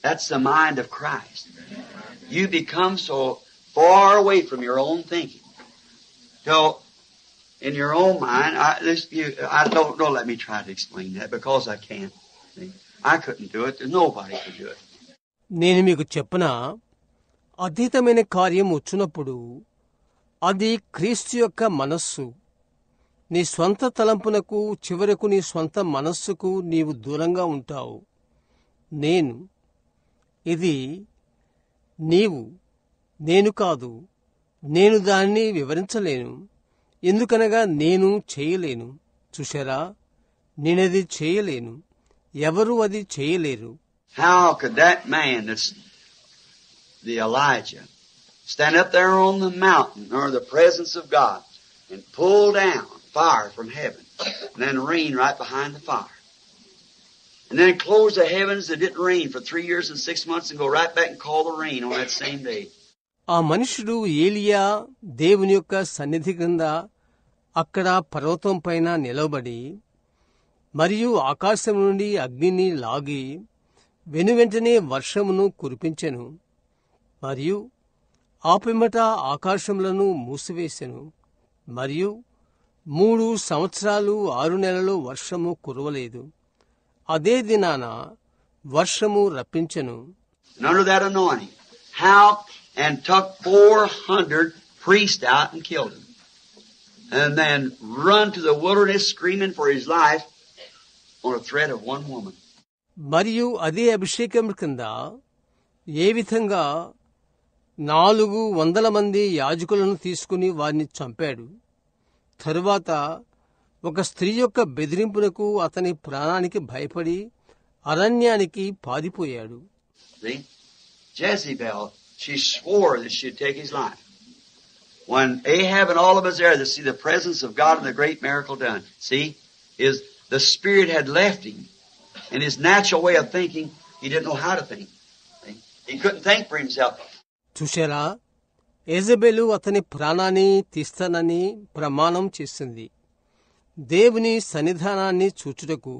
that's the mind of Christ. You become so far away from your own thinking. So, in your own mind, don't let me try to explain that because I can't. See? I couldn't do it. Nobody could do it. నేను మీకు చెప్పనా, అతీతమైన కార్యం వచ్చినప్పుడు అది క్రీస్తు యొక్క మనస్సు. నీ స్వంత తలంపునకు చివరకు నీ స్వంత మనస్సుకు నీవు దూరంగా ఉంటావు. ఇది నేను కాదు. నేను దాన్ని వివరించలేను. ఎందుకనగా నేను చేయలేను. చూశారా? నేనది చేయలేను. ఎవరూ అది చేయలేరు. How could that man, that's the Elijah, stand up there on the mountain or the presence of God and pull down fire from heaven and then rain right behind the fire? And then close the heavens that didn't rain for 3 years and 6 months and go right back and call the rain on that same day. ఆ మనుషుడు ఏలియా దేవుని యొక్క సన్నిధి క్రింద అక్కడ పర్వతం పైన నిలబడి మరియు ఆకాశం నుండి అగ్నిని లాగి వెనువెంటనే వర్షమును కురిపించెను. మరియు ఆ పిమ్మట ఆకాశములను మూసివేసెను. మరియు 3 సంవత్సరాలు 6 నెలలు వర్షము కురవలేదు. అదే దినాన వర్షము రప్పించెను. Under that anointing, how and took 400 priests out and killed them. and then run to the wilderness screaming for his life on a threat of one woman. మరియు అదే అభిషేకం కింద ఏ విధంగా 400 మంది యాజకులను తీసుకుని వారిని చంపాడు. తరువాత ఒక స్త్రీ యొక్క బెదిరింపునకు అతని ప్రాణానికి భయపడి అరణ్యానికి పారిపోయాడు. Jezebel, she swore that she'd take his life. When Ahab and all of us there to see the presence of God and the great miracle done, see, the Spirit had left him. In his natural way of thinking, he didn't know how to think. He couldn't think for himself. చూశారా, యెజబెలు అతని ప్రాణాన్ని తీస్తానని ప్రమాణం చేసింది. దేవుని సన్నిధానాన్ని చూచుటకు,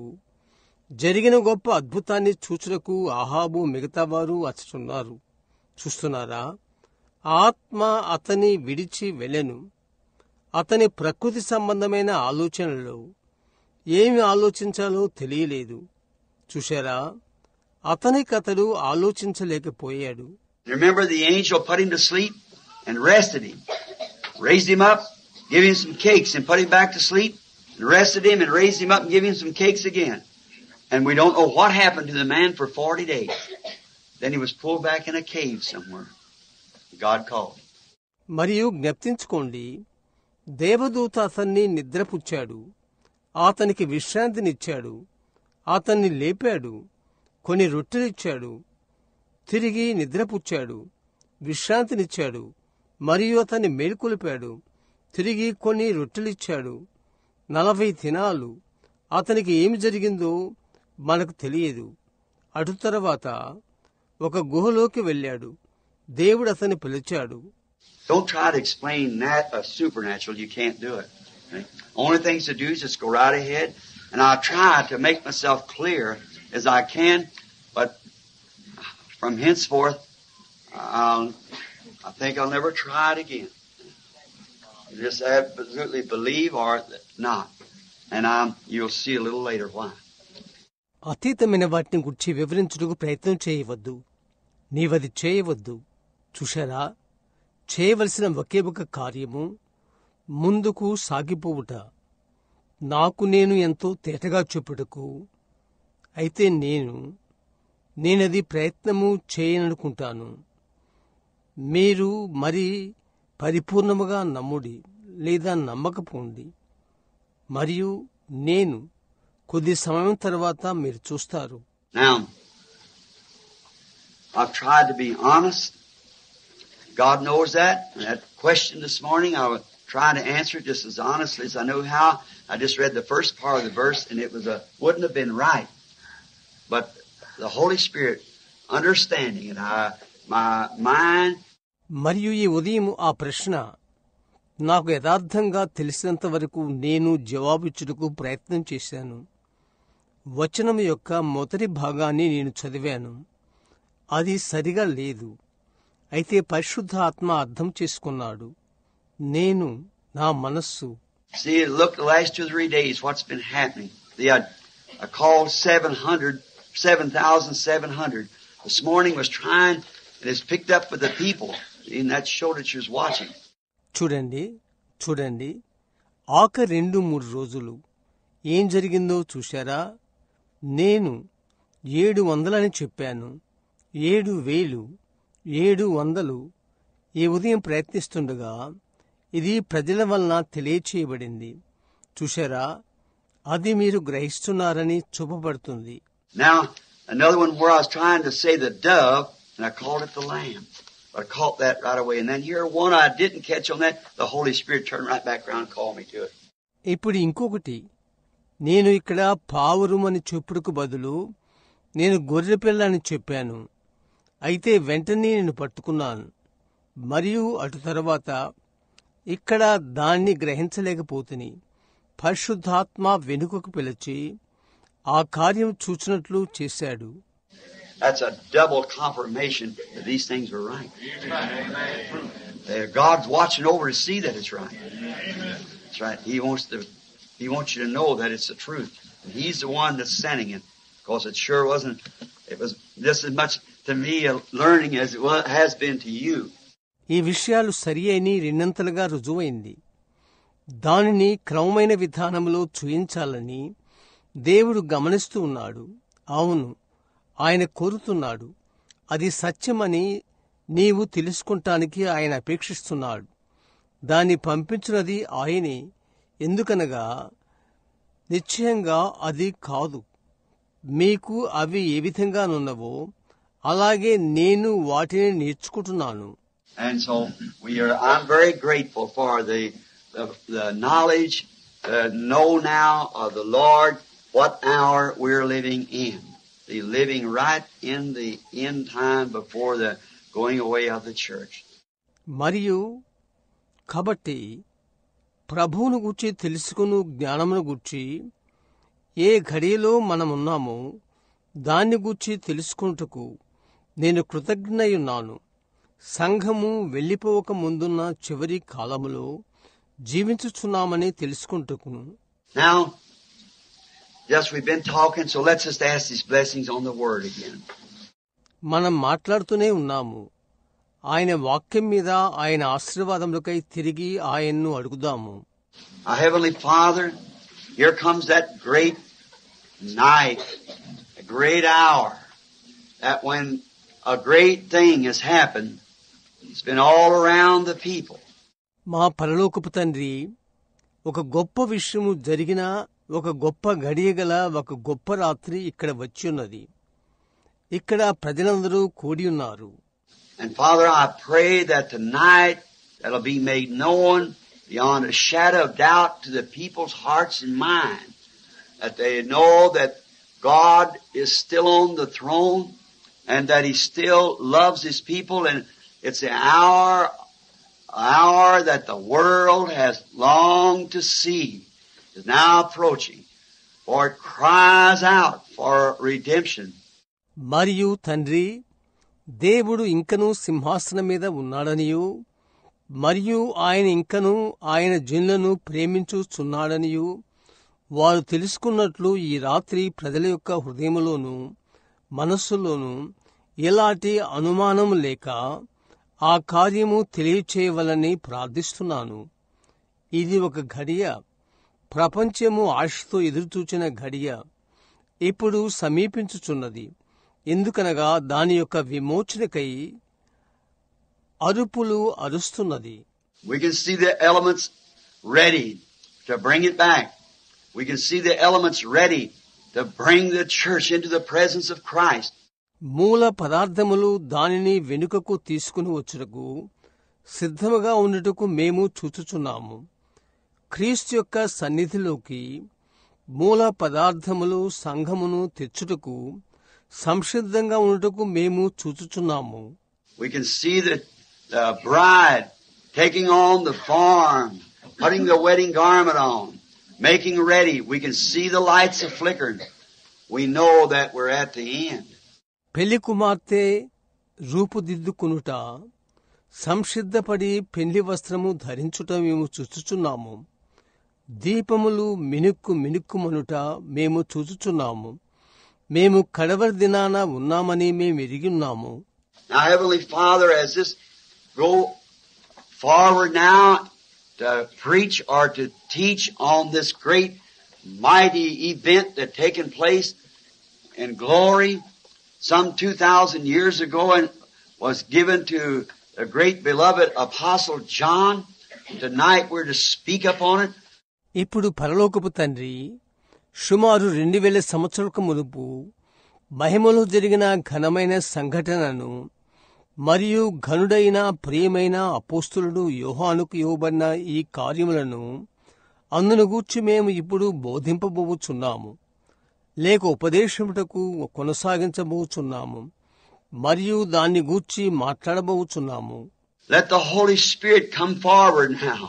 జరిగిన గొప్ప అద్భుతాన్ని చూచుటకు అహాబు మిగతావారు వచ్చుతున్నారు. చూస్తున్నారా, ఆత్మ అతని విడిచి వెళ్ళెను. అతని ప్రకృతి సంబంధమైన ఆలోచనలో ఏమి ఆలోచించాలో తెలియలేదు. చూశారా, అతడు ఆలోచించలేకపోయాడు. Remember, the angel put him to sleep and rested him, raised him up, gave him some cakes and put him back to sleep, and rested him and raised him up and gave him some cakes again. And we don't know what happened to the man for 40 days. Then he was pulled back in a cave somewhere. God called him. మరియు జ్ఞప్తించుకోండి, దేవదూత అతన్ని నిద్రపుచ్చాడు, అతనికి విశ్రాంతినిచ్చాడు, అతన్ని లేపాడు, కొన్ని రొట్టెలిచ్చాడు, తిరిగి నిద్రపుచ్చాడు, విశ్రాంతినిచ్చాడు, మరియు అతన్ని మేల్కొలిపాడు, తిరిగి కొన్ని రొట్టెలిచ్చాడు. 40 దినాలు అతనికి ఏమి జరిగిందో మనకు తెలియదు. అటు తర్వాత ఒక గుహలోకి వెళ్ళాడు. దేవుడు అతన్ని పిలిచాడు. Don't try to explain that supernatural. You can't do it. Right? Only things to do is just go right ahead, and I'll try to make myself clear as I can. But from henceforth, I think I'll never try it again. You just absolutely believe or not, and you'll see a little later why. అతీతమైన వాటిని గురించి వివరించుటకు ప్రయత్నం చేయవద్దు. నీవది చేయవద్దు. చూశారా, చేయవలసిన ఒకే ఒక కార్యము ముందుకు సాగిపోవుట. నాకు నేను ఎంతో తేటగా చెప్పుటకు అయితే నేనది ప్రయత్నము చేయననుకుంటాను. మీరు మరి పరిపూర్ణముగా నమ్ముడి లేదా నమ్మకపోండి. మరియు నేను కొద్ది సమయం తర్వాత మీరు చూస్తారు. Now, I've tried to be honest. God knows that. And that question this morning, I was trying to answer it just as honestly as I know how. I just read the first part of the verse, and it wouldn't have been right. But the Holy Spirit, understanding it, my mind. మరియు ఈ ఉదయం ఆ ప్రశ్న నాకు యథార్థంగా తెలిసినంత వరకు నేను జవాబిచ్చుటకు ప్రయత్నం చేశాను. వచనం యొక్క మొదటి భాగాన్ని నేను చదివాను. అది సరిగా లేదు. అయితే పరిశుద్ధ ఆత్మ అర్థం చేసుకున్నాడు. నా మనస్సు. See, look, the last 2-3 days, what's been happening. They had called 7,700. This morning was trying, and it's picked up with the people. And that showed that she was watching. చూడండి, ఆఖరి 2-3 రోజులు ఏం జరిగిందో చూశారా? నేను 700 అని చెప్పాను. 7,000, 700 ఈ ఉదయం ప్రయత్నిస్తుండగా ఇది ప్రజల వలన తెలియచేయబడింది. చూశారా, అది మీరు గ్రహిస్తున్నారని చూపబడుతుంది. Now, another one where I was trying to say the dove, and I called it the lamb. I caught that right away. And then here one I didn't catch on that, the Holy Spirit turned right back around and called me to it. ఇప్పుడు ఇంకొకటి, నేను ఇక్కడ పావురం అని చెప్పుడుకు బదులు నేను గొర్రెపిల్ల అని చెప్పాను. అయితే వెంటనే నేను పట్టుకున్నాను. మరియు అటు తర్వాత ఇక్కడ దాన్ని గ్రహించలేకపోతుని పరిశుద్ధాత్మ వెనుకకు పిలిచి ఆ కార్యం చూచినట్లు చేశాడు. That's a double confirmation that these things are right. God's watching over to see that it's right. That's right. He wants you to know that it's the truth. And He's the one that's sending it. Because it sure wasn't. It was just as much to me a learning as it has been to you. ఈ విషయాలు సరి అయిని రెండంతలుగా రుజువైంది. దానిని క్రమమైన విధానంలో చూయించాలని దేవుడు గమనిస్తూ ఉన్నాడు. అవును, ఆయన కోరుతున్నాడు. అది సత్యమని నీవు తెలుసుకుంటానికి ఆయన అపేక్షిస్తున్నాడు. దాన్ని పంపించినది ఆయనే. ఎందుకనగా నిశ్చయంగా అది కాదు. మీకు అవి ఏ విధంగానున్నవో అలాగే నేను వాటిని నేర్చుకుంటున్నాను. And so I'm very grateful for the knowledge, know now of the Lord what hour we're living in. The living right in the end time before the going away of the church. మరియు కాబట్టి ప్రభువును గూర్చి తెలుసుకుని జ్ఞానమును గూర్చి ఏ ఘడియలో మనమున్నామో దాన్ని గూర్చి తెలుసుకుంటకు నేను కృతజ్ఞయున్నాను. సంఘము వెళ్లిపోవక ముందున్న చివరి కాలములో జీవించుచున్నామని తెలుసుకుంటకును. Now, just we've been talking, so let's just ask these blessings on the word again. మనం మాట్లాడుతూనే ఉన్నాము. ఆయన వాక్యం మీద ఆయన ఆశీర్వాదములకై తిరిగి ఆయన్ను అడుగుదాము. Our Heavenly Father, here comes that great night, a great hour, that when a great thing has happened, it's been all around the people. మా పరలోకపు తండ్రి, ఒక గొప్ప విషయము జరిగిన ఒక గొప్ప గడియగల ఒక గొప్ప రాత్రి ఇక్కడ వచ్చి ఉన్నది. ఇక్కడ ప్రజలందరూ కూడి ఉన్నారు. And Father, I pray that tonight that'll be made known beyond a shadow of doubt to the people's hearts and minds, that they know that God is still on the throne and that He still loves His people, and it's the hour that the world has longed to see is now approaching, for it cries out for redemption. మరియు తండ్రి, దేవుడు ఇంకనూ సింహాసనం మీద ఉన్నాడనియూ మరియు ఆయన ఇంకనూ ఆయన జనులను ప్రేమించుచున్నాడనియూ వారు తెలుసుకున్నట్లు ఈ రాత్రి ప్రజల యొక్క హృదయములోనూ మనస్సులోనూ ఎలాంటి అనుమానం లేక ఆ కార్యము తెలియచేయవలని ప్రార్థిస్తున్నాను. ఇది ఒక ఘడియ, ప్రపంచము ఆశతో ఎదురుచూచిన ఘడియ ఇప్పుడు సమీపించుచున్నది. ఎందుకనగా దాని యొక్క విమోచనకై అరుపులు అరుస్తున్నది. We can see the elements ready to bring it back. We can see the elements ready to bring the church into the presence of Christ. మూల పదార్థములు దానిని వెనుకకు తీసుకుని వచ్చుటకు సిద్ధముగా ఉండుటకు మేము చూచుచున్నాము. క్రీస్తు యొక్క సన్నిధిలోకి మూల పదార్థములు సంఘమును తెచ్చుటకు సంసిద్ధంగా ఉండుటకు మేము చూచుచున్నాము. We can see the bride taking on the form, putting the wedding garment on, making ready. We can see the lights are flickering. We know that we're at the end. పెళ్లి కుమార్తె రూపుదిద్దుకునుట, సంసిద్ధపడి పెళ్లి వస్త్రము ధరించుట మేము చూచుచున్నాము. దీపములు మినుక్కు మినుక్కుమనుట మేము చూచుచున్నాము. మేము కడవరి దినాన ఉన్నామని మేము ఎరిగిన్నాము. Now, Heavenly Father, as this go forward now to preach or to teach on this great, mighty event that taken place in glory some 2,000 years ago and was given to the great beloved Apostle John, tonight we're to speak upon it. ఇప్పుడు పరలోకపు తండ్రి, సుమారు 2000 సంవత్సరాలకు మునుపు మహిమలో జరిగిన ఘనమైన సంఘటనను మరియు ఘనుడైన ప్రియమైన అపోస్తులుడు యోహానుకు ఇవ్వబడిన ఈ కార్యములను అందును గూర్చి మేము ఇప్పుడు బోధింపబోచున్నాము, లేక ఉపదేశముటకు కొనసాగించబోచున్నాము మరియు దాన్ని గూర్చి మాట్లాడబోచున్నాము. Let the Holy Spirit come forward now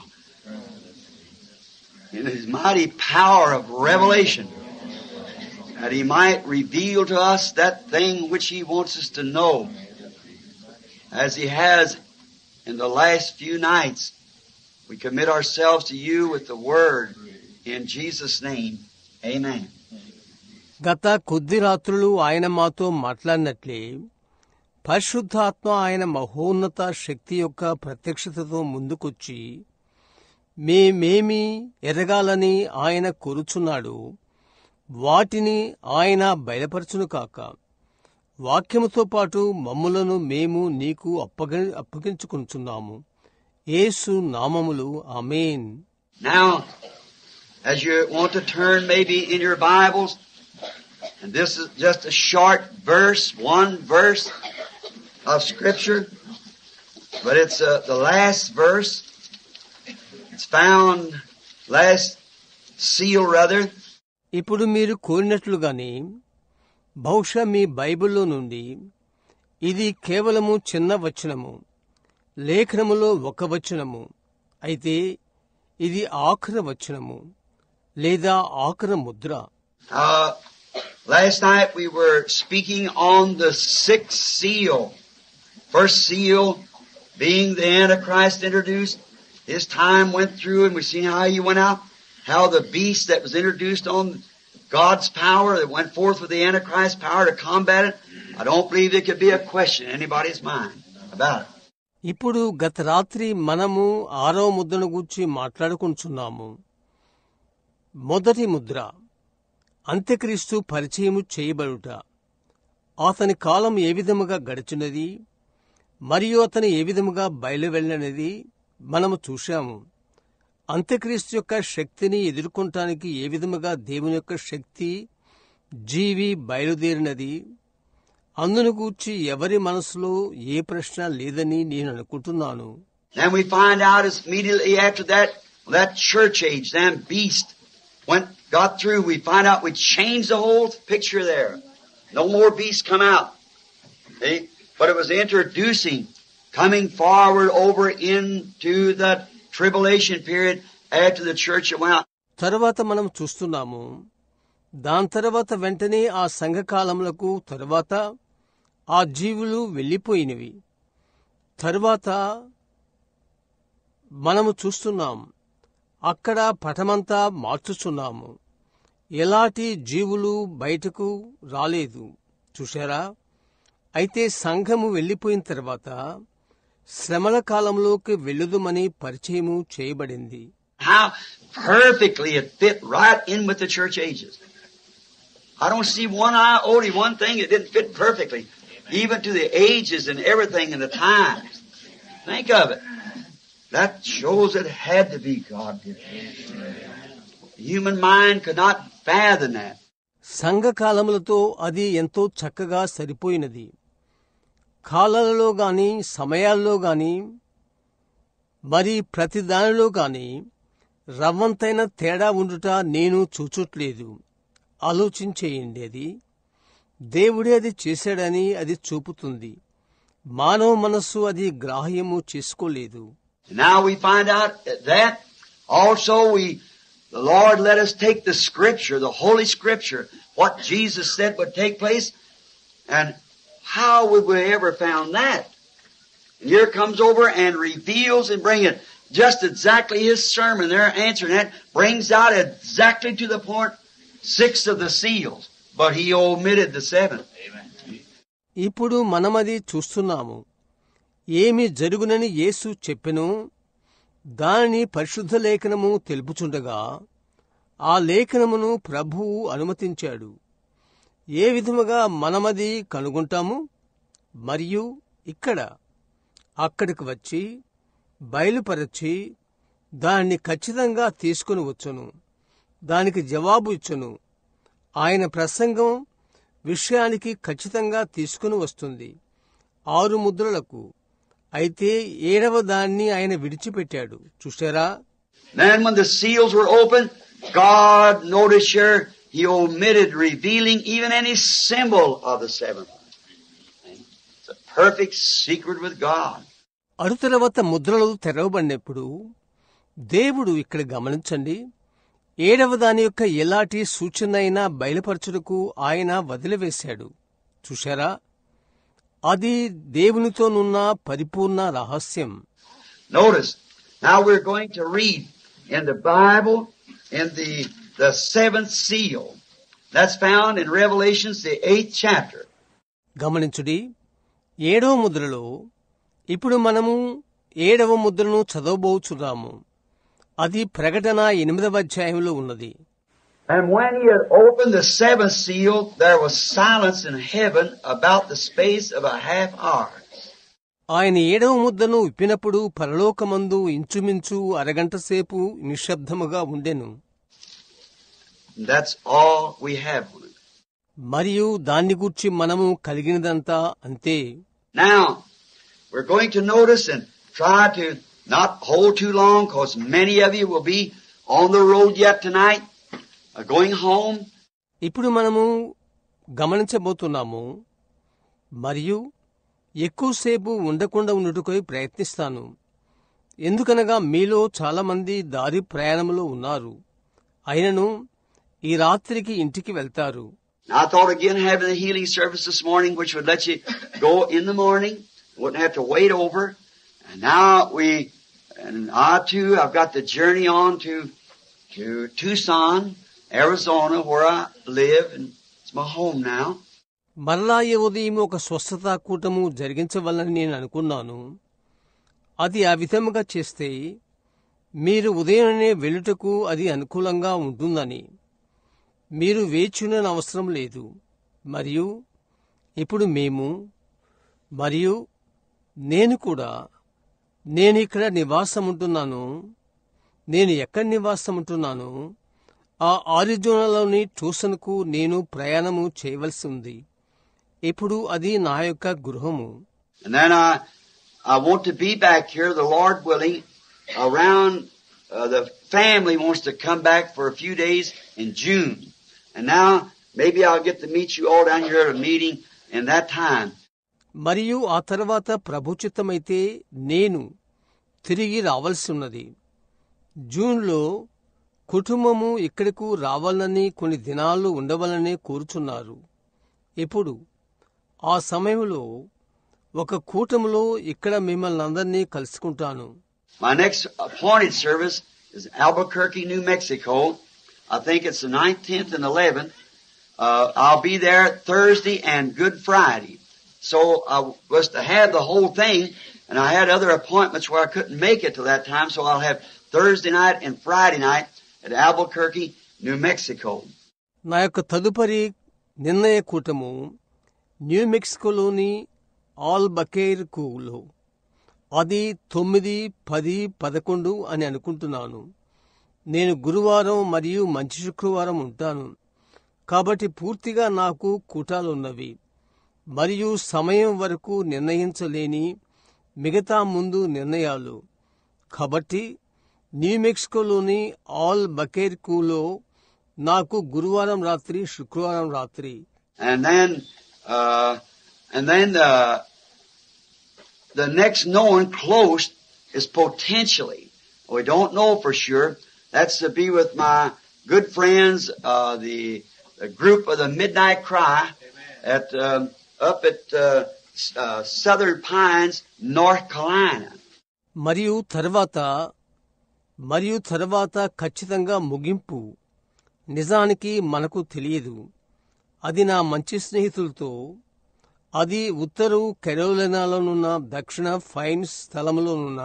in His mighty power of revelation, that He might reveal to us that thing which He wants us to know, as He has in the last few nights. We commit ourselves to You with the Word, in Jesus' name, Amen. గత కొద్ది రాత్రులు ఆయన మాతో మాట్లాడినట్లే పరిశుద్ధాత్మ ఆయన మహోన్నత శక్తి యొక్క ప్రత్యక్షతతో ముందుకొచ్చి మేమేమి ఎరగాలని ఆయన కోరుచున్నాడు వాటిని ఆయన బయలుపరచును కాక. వాక్యముతో పాటు మమ్ములను మేము నీకు అప్పగించుకుంటున్నాము. యేసు నామములు. ఆమేన్. Now, as you want to turn maybe in your Bibles, and this is just a short verse, one verse of Scripture, but it's the last verse. It's found, last seal rather. ఇప్పుడు మీరు కోరినట్లుగానే బహుశా మీ బైబిల్లో నుండి ఇది కేవలము చిన్న వచనము, లేఖనములో ఒక వచనము, అయితే ఇది ఆఖరి వచనము లేదా ఆఖరి Mudra. Last night we were speaking on the sixth seal. First seal being the Antichrist introduced. His time went through and we've seen how he went out, how the beast that was introduced on God's power that went forth with the Antichrist power to combat it. I don't believe there could be a question in anybody's mind about it. ఇప్పుడు గత రాత్రి మనము 6వ ముద్రను గూర్చి మాట్లాడుకుంటున్నాము. మొదటి ముద్ర అంత్యక్రీస్తు పరిచయము చేయబడుట. అతని కాలం ఏ విధముగా గడిచినది మరియు అతను ఏ విధముగా బయలువెళ్ళినది మనము చూశాము. అంత్యక్రీస్తు యొక్క శక్తిని ఎదుర్కొనటానికి ఏ విధముగా దేవుని యొక్క శక్తి జీవి బయలుదేరినది, అందును గూర్చి ఎవరి మనసులో ఏ ప్రశ్న లేదని నేను అనుకుంటున్నాను. Then we find out is immediately after that church age, that beast got through, we find out we changed the whole picture there. No more beasts come out. See? But it was introducing, coming forward over into the tribulation period after the church went out. తర్వాత మనం చూస్తున్నాము, దాని తర్వాత వెంటనే ఆ సంఘకాలములకు తర్వాత ఆ జీవులు వెళ్లిపోయినవి. తర్వాత మనము చూస్తున్నాం, అక్కడ పటమంతా మార్చుచున్నాము. ఎలాంటి జీవులు బయటకు రాలేదు. చూశారా? అయితే సంఘము వెళ్లిపోయిన తర్వాత శ్రమల కాలంలోకి వెళ్ళుదుమని పరిచయము చేయబడింది. How perfectly it fit right in with the church ages. I don't see only one thing that didn't fit perfectly, even to the ages and everything and the times. Think of it. That shows it had to be God. The human mind could not fathom that. సంఘకాలములతో అది ఎంతో చక్కగా సరిపోయినది. కాలాలలో గాని సమయాల్లో గాని మరి ప్రతి దానిలో గాని రవ్వంతైన తేడా ఉండుట నేను చూచుట్లేదు. ఆలోచించేయండి. అది దేవుడే అది చేశాడని అది చూపుతుంది. మానవ మనస్సు అది గ్రాహ్యము చేసుకోలేదు. Now we find out that also the Lord let us take the Scripture, the Holy Scripture, what Jesus said would take place, and how would we ever found that? And here comes over and reveals and brings it just exactly His sermon there, answering that, brings out exactly to the point 6 of the seals, but He omitted the 7th. ఇప్పుడు మనమది చూస్తున్నాము. ఏమి జరుగునని యేసు చెప్పెను దానిని పరిశుద్ధ లేఖనము తెలుపుచుండగా ఆ లేఖనమును ప్రభువు అనుమతించాడు. ఏ విధముగా మనమది కనుగొంటాము మరియు ఇక్కడ అక్కడికి వచ్చి బయలుపరచి దాన్ని ఖచ్చితంగా తీసుకుని వచ్చును, దానికి జవాబు ఇచ్చును. ఆయన ప్రసంగం విషయానికి ఖచ్చితంగా తీసుకుని వస్తుంది. 6 ముద్రలకు. అయితే 7వ దాన్ని ఆయన విడిచిపెట్టాడు. చూశారా? Then when the seals were opened, God noticed here He omitted revealing even any symbol of the 7th. It's a perfect secret with God. అరుతర్వాత ముద్రలు తెరవబడినప్పుడు దేవుడు ఇక్కడ గమనించండి, 7వ దాని యొక్క ఎలాంటి సూచన అయినా బయలుపరచుటకు ఆయన వదిలివేశాడు. చూశారా? అది దేవునితోనున్న పరిపూర్ణ రహస్యం. Notice, now we're going to read in the Bible in the 7th seal. That's found in Revelations, the 8th chapter. గమనించుడి, 7వ ముద్రలో ఇప్పుడు మనము 7వ ముద్రను చదవబోచున్నాము. అది ప్రకటన 8వ అధ్యాయంలో ఉన్నది. And when he had opened the seventh seal, there was silence in heaven about the space of a half hour. ఆయన 7వ ముద్దను విప్పినప్పుడు పరలోకమందు ఇంచుమించు అరగంట సేపు నిశ్శబ్దముగా ఉండెను. That's all we have. మరియు దాన్ని గూర్చి మనము కలిగినదంతా అంతే. Now, we're going to notice and try to not hold too long, because many of you will be on the road yet tonight, going home. ఇప్పుడు మనము గమనించబోతున్నాము, మరియు ఎక్కువసేపు ఉండకుండా ఉండుటకై ప్రయత్నిస్తాను. ఎందుకనగా మీలో చాలామంది దారి ప్రయాణంలో ఉన్నారు, అయినను ఈ రాత్రికి ఇంటికి వెళ్తారు. I thought again having the healing service this morning, which would let you go in the morning, wouldn't have to wait over. And now I too, I've got the journey on to Tucson, Arizona, where I live, and it's my home now. మరలా ఈ ఉదయం ఒక స్వస్థతా కూటము జరిగించవాలని నేను అనుకున్నాను. అది ఆ విధముగా చేస్తే మీరు ఉదయాన్నే వెళ్ళుటకు అది అనుకూలంగా ఉంటుందని. మీరు వేచునని అవసరం లేదు. మరియు ఇప్పుడు మేము మరియు నేను కూడా, నేను ఇక్కడ నివాసముంటున్నాను. నేను ఎక్కడ నివాసముంటున్నాను? ఆ ఆరిజోనాలోని ట్యూసన్కు నేను ప్రయాణము చేయవలసి ఉంది. ఇప్పుడు అది నా యొక్క గృహము. And then I want to be back here, the Lord willing, around the family wants to come back for a few days in June. And now maybe I'll get to meet you all down here at a meeting in that time. మరియు ఆ తర్వాత ప్రభుచిత్తమైతే నేను తిరిగి రావాల్సి ఉన్నది. జూన్లో కుటుంబము ఇక్కడకు రావాలని కొన్ని దినాలు ఉండవాలని కోరుచున్నారు. ఇప్పుడు ఆ సమయంలో ఒక కూటములో ఇక్కడ మిమ్మల్ని అందరినీ కలుసుకుంటాను. My next appointed service is Albuquerque, New Mexico. I think it's the 9th, 10th, and 11th. I'll be there Thursday and Good Friday. So I was to have the whole thing, and I had other appointments where I couldn't make it till that time, so I'll have Thursday night and Friday night at Albuquerque, New Mexico. నా యొక్క తదుపరి నిర్ణయ కూటము new మెక్సికోలోని ఆల్బకేర్కులో. అది 9, 10, 11 అని అనుకుంటున్నాను. నేను గురువారం మరియు మంచి శుక్రవారం ఉంటాను. కాబట్టి పూర్తిగా నాకు కూటాలున్నవి మరియు సమయం వరకు నిర్ణయించలేని మిగతా ముందు నిర్ణయాలు. కాబట్టి న్యూ మెక్సికోలోని ఆల్బకేర్కులో నాకు గురువారం రాత్రి, శుక్రవారం రాత్రి. And then the next known close is potentially, we don't know for sure. That's to be with my good friends, the group of the Midnight Cry at up at Southern Pines, North Carolina. మరియు తర్వాత ఖచ్చితంగా ముగింపు నిజానికి మనకు తెలియదు. అది నా మంచి స్నేహితులతో, అది ఉత్తరు కెరోలినాలోనున్న దక్షిణ ఫైన్స్ స్థలంలోనున్న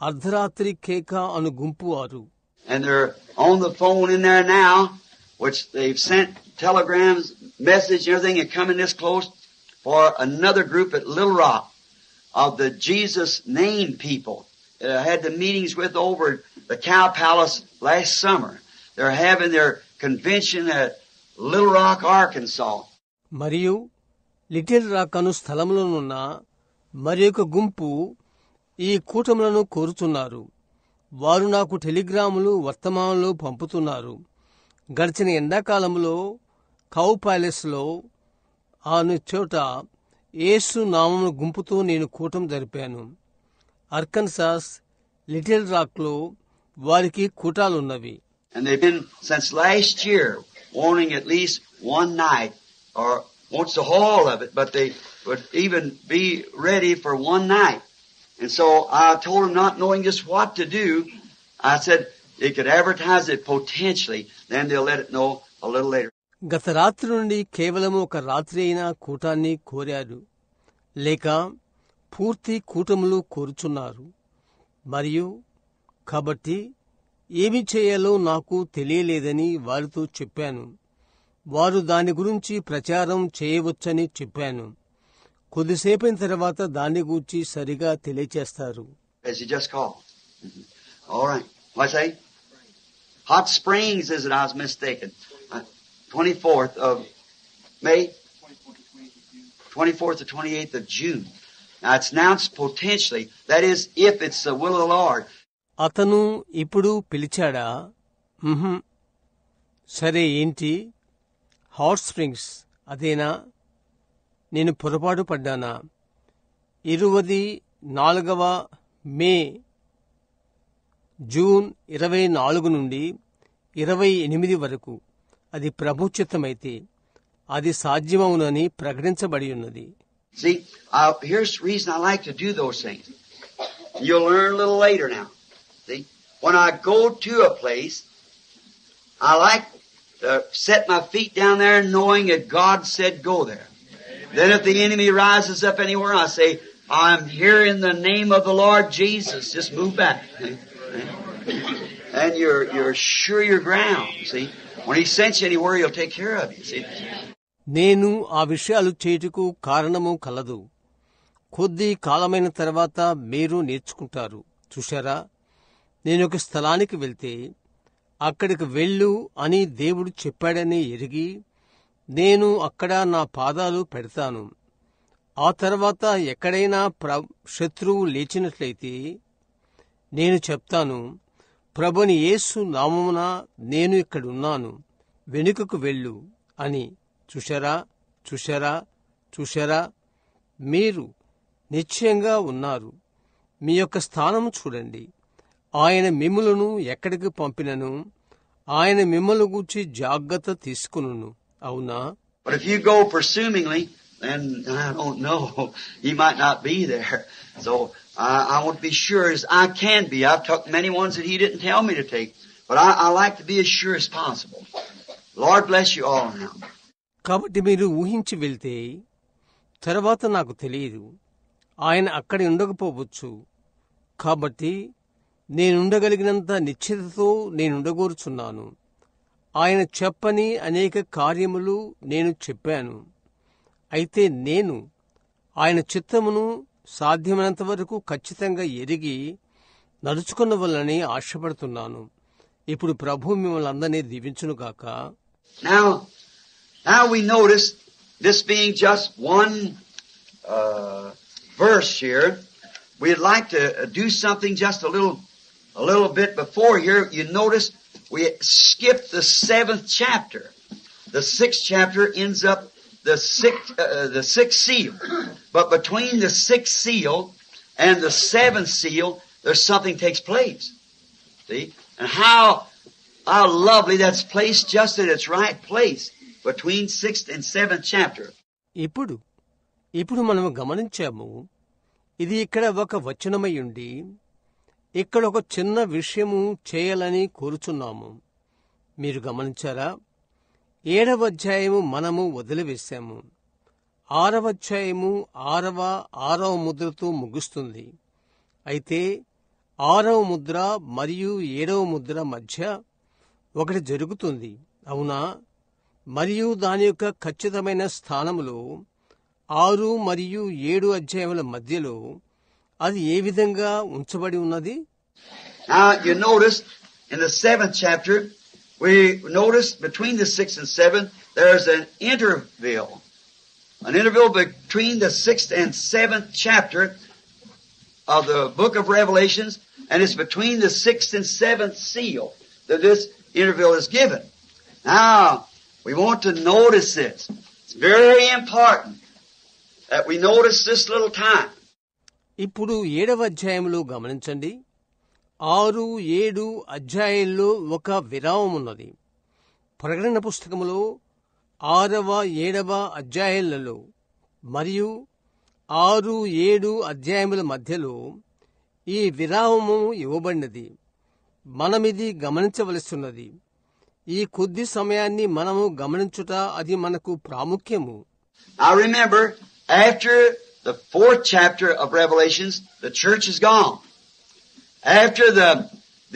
అర్ధరాత్రి కేక అను గుంపు వారు. And they're on the phone in there now, which they've sent telegrams, message, everything, and coming this close for another group at Little Rock of the Jesus Name people that I had the meetings with over the Cow Palace last summer. They're having their convention at Little Rock, Arkansas. మరియు little rock అను స్థలంలోనున్న మరి ఒక గుంపు ఈ కూటములను కోరుతున్నారు. వారు నాకు టెలిగ్రాములు, వర్తమానాలు పంపుతున్నారు. గడిచిన ఎండాకాలంలో కౌ ప్యాలెస్లో అను చోట యేసు నామమున గుంపుతో నేను కూటం జరిపాను. అర్కన్సాస్, లిటిల్ రాక్లో వారికి కూటాలున్నవి. And they've been since last year wanting at least one night, or wants the whole of it, but they would even be ready for one night. And so I told them, not knowing just what to do, I said they could advertise it potentially, then they'll let it know a little later. గత రాత్రి నుండి కేవలం ఒక రాత్రి అయినా కూటాన్ని కోరారు, లేక పూర్తి కూటములు కోరుచున్నారు. మరియు కాబట్టి ఏమి చేయాలో నాకు తెలియలేదని వారితో చెప్పాను. వారు దాని గురించి ప్రచారం చేయవచ్చని చెప్పాను. కొద్దిసేపైన తర్వాత దాన్ని గూర్చి సరిగా తెలియచేస్తారు. As you just called. All right. What's that? Hot Springs, is it? I was mistaken. 24th of May? 24th to 28th of June. Now it's announced potentially. That is, if it's the will of the Lord. అతను ఇప్పుడు పిలిచాడా? సరే, ఏంటి? Hot springs అదేనా? నేను పొరపాటు పడ్డానా? 24వ మే, June 24 నుండి 28 వరకు అది ప్రభుచిత్తమైతే అది సాధ్యమవునని ప్రకటించబడి ఉన్నది. See, here's the reason I like to do those things. You'll learn a little later now. See, when I go to a place, I like to set my feet down there knowing that God said go there. Then if the enemy rises up anywhere, I say, I'm here in the name of the Lord Jesus. Just move back. And you're sure your ground, see. When he sends you anywhere, he'll take care of you, see. నేను ఆ విషయాలు చేయుటకు కారణము కలదు. కొద్ది కాలమైన తర్వాత మీరు నేర్చుకుంటారు. చూశారా, నేనొక స్థలానికి వెళ్తే అక్కడికి వెళ్ళు అని దేవుడు చెప్పాడని ఎరిగి నేను అక్కడ నా పాదాలు పెడతాను. ఆ తర్వాత ఎక్కడైనా శత్రువు లేచినట్లయితే నేను చెప్తాను, ప్రభుని యేసు నామమున నేను ఇక్కడున్నాను, వెనుకకు వెళ్ళు అని. చూశారా, చూశారా, చూశారా, మీరు నిశ్చయంగా ఉన్నారు. మీ యొక్క స్థానము చూడండి. ఆయన మిమ్ములను ఎక్కడికి పంపినను ఆయన మిమ్మల్ని గూర్చి జాగ్రత్త తీసుకును. అవునా? But if you go presumingly, then I don't know. He might not be there. So I want to be sure as I can be. I've took many ones that he didn't tell me to take. But I like to be as sure as possible. Lord bless you all now. కాబట్టి మీరు ఊహించి వెళ్తే తర్వాత నాకు తెలియదు. ఆయన అక్కడ ఉండకపోవచ్చు. కాబట్టి నేనుండగలిగినంత నిశ్చితతో నేనుండగోరుచున్నాను. ఆయన చెప్పని అనేక కార్యములు నేను చెప్పాను. అయితే నేను ఆయన చిత్తమును సాధ్యమైనంత వరకు ఖచ్చితంగా ఎరిగి నడుచుకున్నవలని ఆశపడుతున్నాను. ఇప్పుడు ప్రభు మిమ్మల్ని అందరినీ దీవించునుగాక. Now we notice this being just one verse here. We'd like to do something just a little bit before here. You notice we skipped the 7th chapter. The 6th chapter ends up the sixth seal. But between the 6th seal and the 7th seal, there's something takes place. See? And how lovely that's placed just in its right place between 6th and 7th chapter. ఇప్పుడు మనం గమనించాము, ఇది ఇక్కడ ఒక వచనమయ్యుండి ఇక్కడ ఒక చిన్న విషయము చేయాలని కోరుచున్నాము. మీరు గమనించారా? 7వ అధ్యాయము మనము వదిలివేశాము. 6వ అధ్యాయము 6వ ముద్రతో ముగుస్తుంది. అయితే 6వ ముద్ర మరియు 7వ ముద్ర మధ్య ఒకటి జరుగుతుంది. అవునా? మరియు దాని యొక్క ఖచ్చితమైన స్థానములో 6 మరియు 7 అధ్యాయముల మధ్యలో అది ఏ విధంగా ఉంచబడి ఉన్నది? Now you notice in the 7th chapter, we notice between the 6th and 7th, there's an interval between the 6th and 7th chapter of the book of Revelations, and it's between the 6th and 7th seal that this interval is given. Now, we want to notice this. It's very important that we notice this little time. ఇప్పుడు 7వ అధ్యాయంలో గమనించండి. 6, 7 అధ్యాయాల్లో ఒక విరామమున్నది. ప్రకటన పుస్తకములో 6వ, 7వ అధ్యాయాలలో మరియు 6, 7 అధ్యాయముల మధ్యలో ఈ విరామము ఇవ్వబడినది. మనమిది గమనించవలసిన్నది. ఈ కొద్ది సమయాన్ని మనము గమనించుట అది మనకు ప్రాముఖ్యము. Now remember, after the 4th chapter of Revelations, the church is gone. After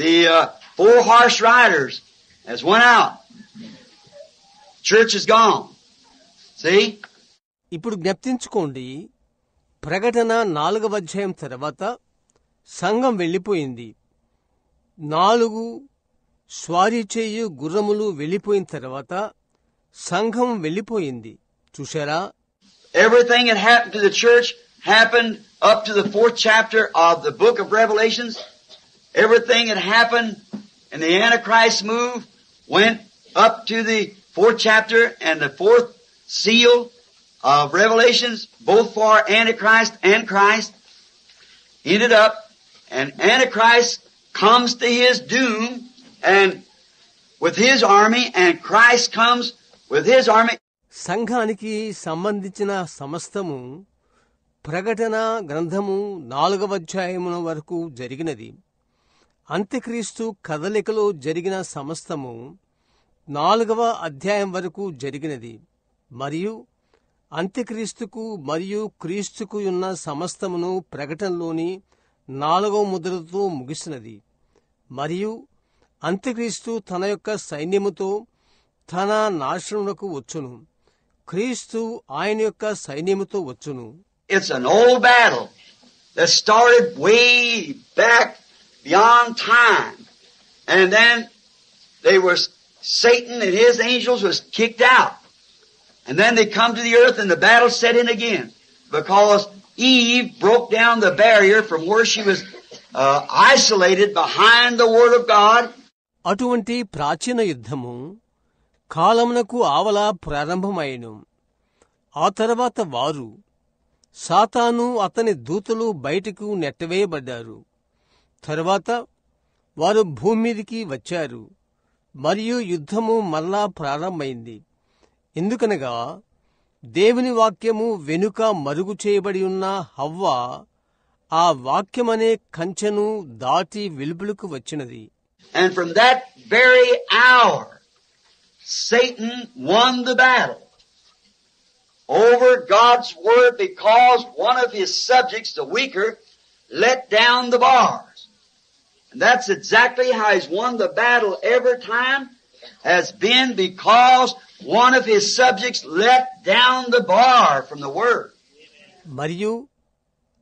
the 4 horse riders has went out. Church is gone. See? ఇప్పుడు జ్ఞప్తించుకోండి, ప్రకటన 4వ అధ్యాయం తర్వాత సంఘం వెళ్ళిపోయింది. 4 స్వారీ చేయు గుర్రములు వెళ్ళిపోయిన తర్వాత సంఘం వెళ్ళిపోయింది. చూశారా? Everything that happened to the church happened up to the 4th chapter of the book of Revelations. Everything that happened in the Antichrist move went up to the 4th chapter and the 4th seal of Revelations, both for Antichrist and Christ, ended up, and Antichrist comes to his doom and with his army, and Christ comes with his army. సంఘానికి సంబంధించిన సమస్తము ప్రకటన గ్రంథము 4వ అధ్యాయము వరకు జరిగినది. అంత్యక్రీస్తు కదలికలో జరిగిన సమస్తము 4వ అధ్యాయం వరకు జరిగినది. మరియు అంత్యక్రీస్తుకు మరియు క్రీస్తుకు ఉన్న సమస్తమును ప్రకటనలోని 4వ ముద్రతో ముగిసినది. మరియు అంత్యక్రీస్తు తన యొక్క సైన్యముతో తన నాశనమునకు వచ్చును. క్రీస్తు ఆయన యొక్క సైన్యముతో వచ్చును. It's an old battle that started way back beyond time. And then Satan and his angels was kicked out. And then they come to the earth and the battle set in again. Because Eve broke down the barrier from where she was isolated behind the Word of God. అటువంటి ప్రాచీన యుద్ధము కాలమునకు ఆవల ప్రారంభమైను. ఆ తర్వాత వారు సాతాను అతని దూతలు బయటకు నెట్టవేయబడ్డారు. తరువాత వారు భూమి మీదికి వచ్చారు మరియు యుద్ధము మరలా ప్రారంభమైంది. ఎందుకనగా దేవుని వాక్యము వెనుక మరుగు చేయబడి ఉన్న హవ్వ ఆ వాక్యమనే కంచెను దాటి వెలుపలకు వచ్చినది. And from that very hour, Satan won the battle over God's Word because one of his subjects, the weaker, let down the bars. And that's exactly how he's won the battle every time, has been because one of his subjects let down the bar from the Word. మరియు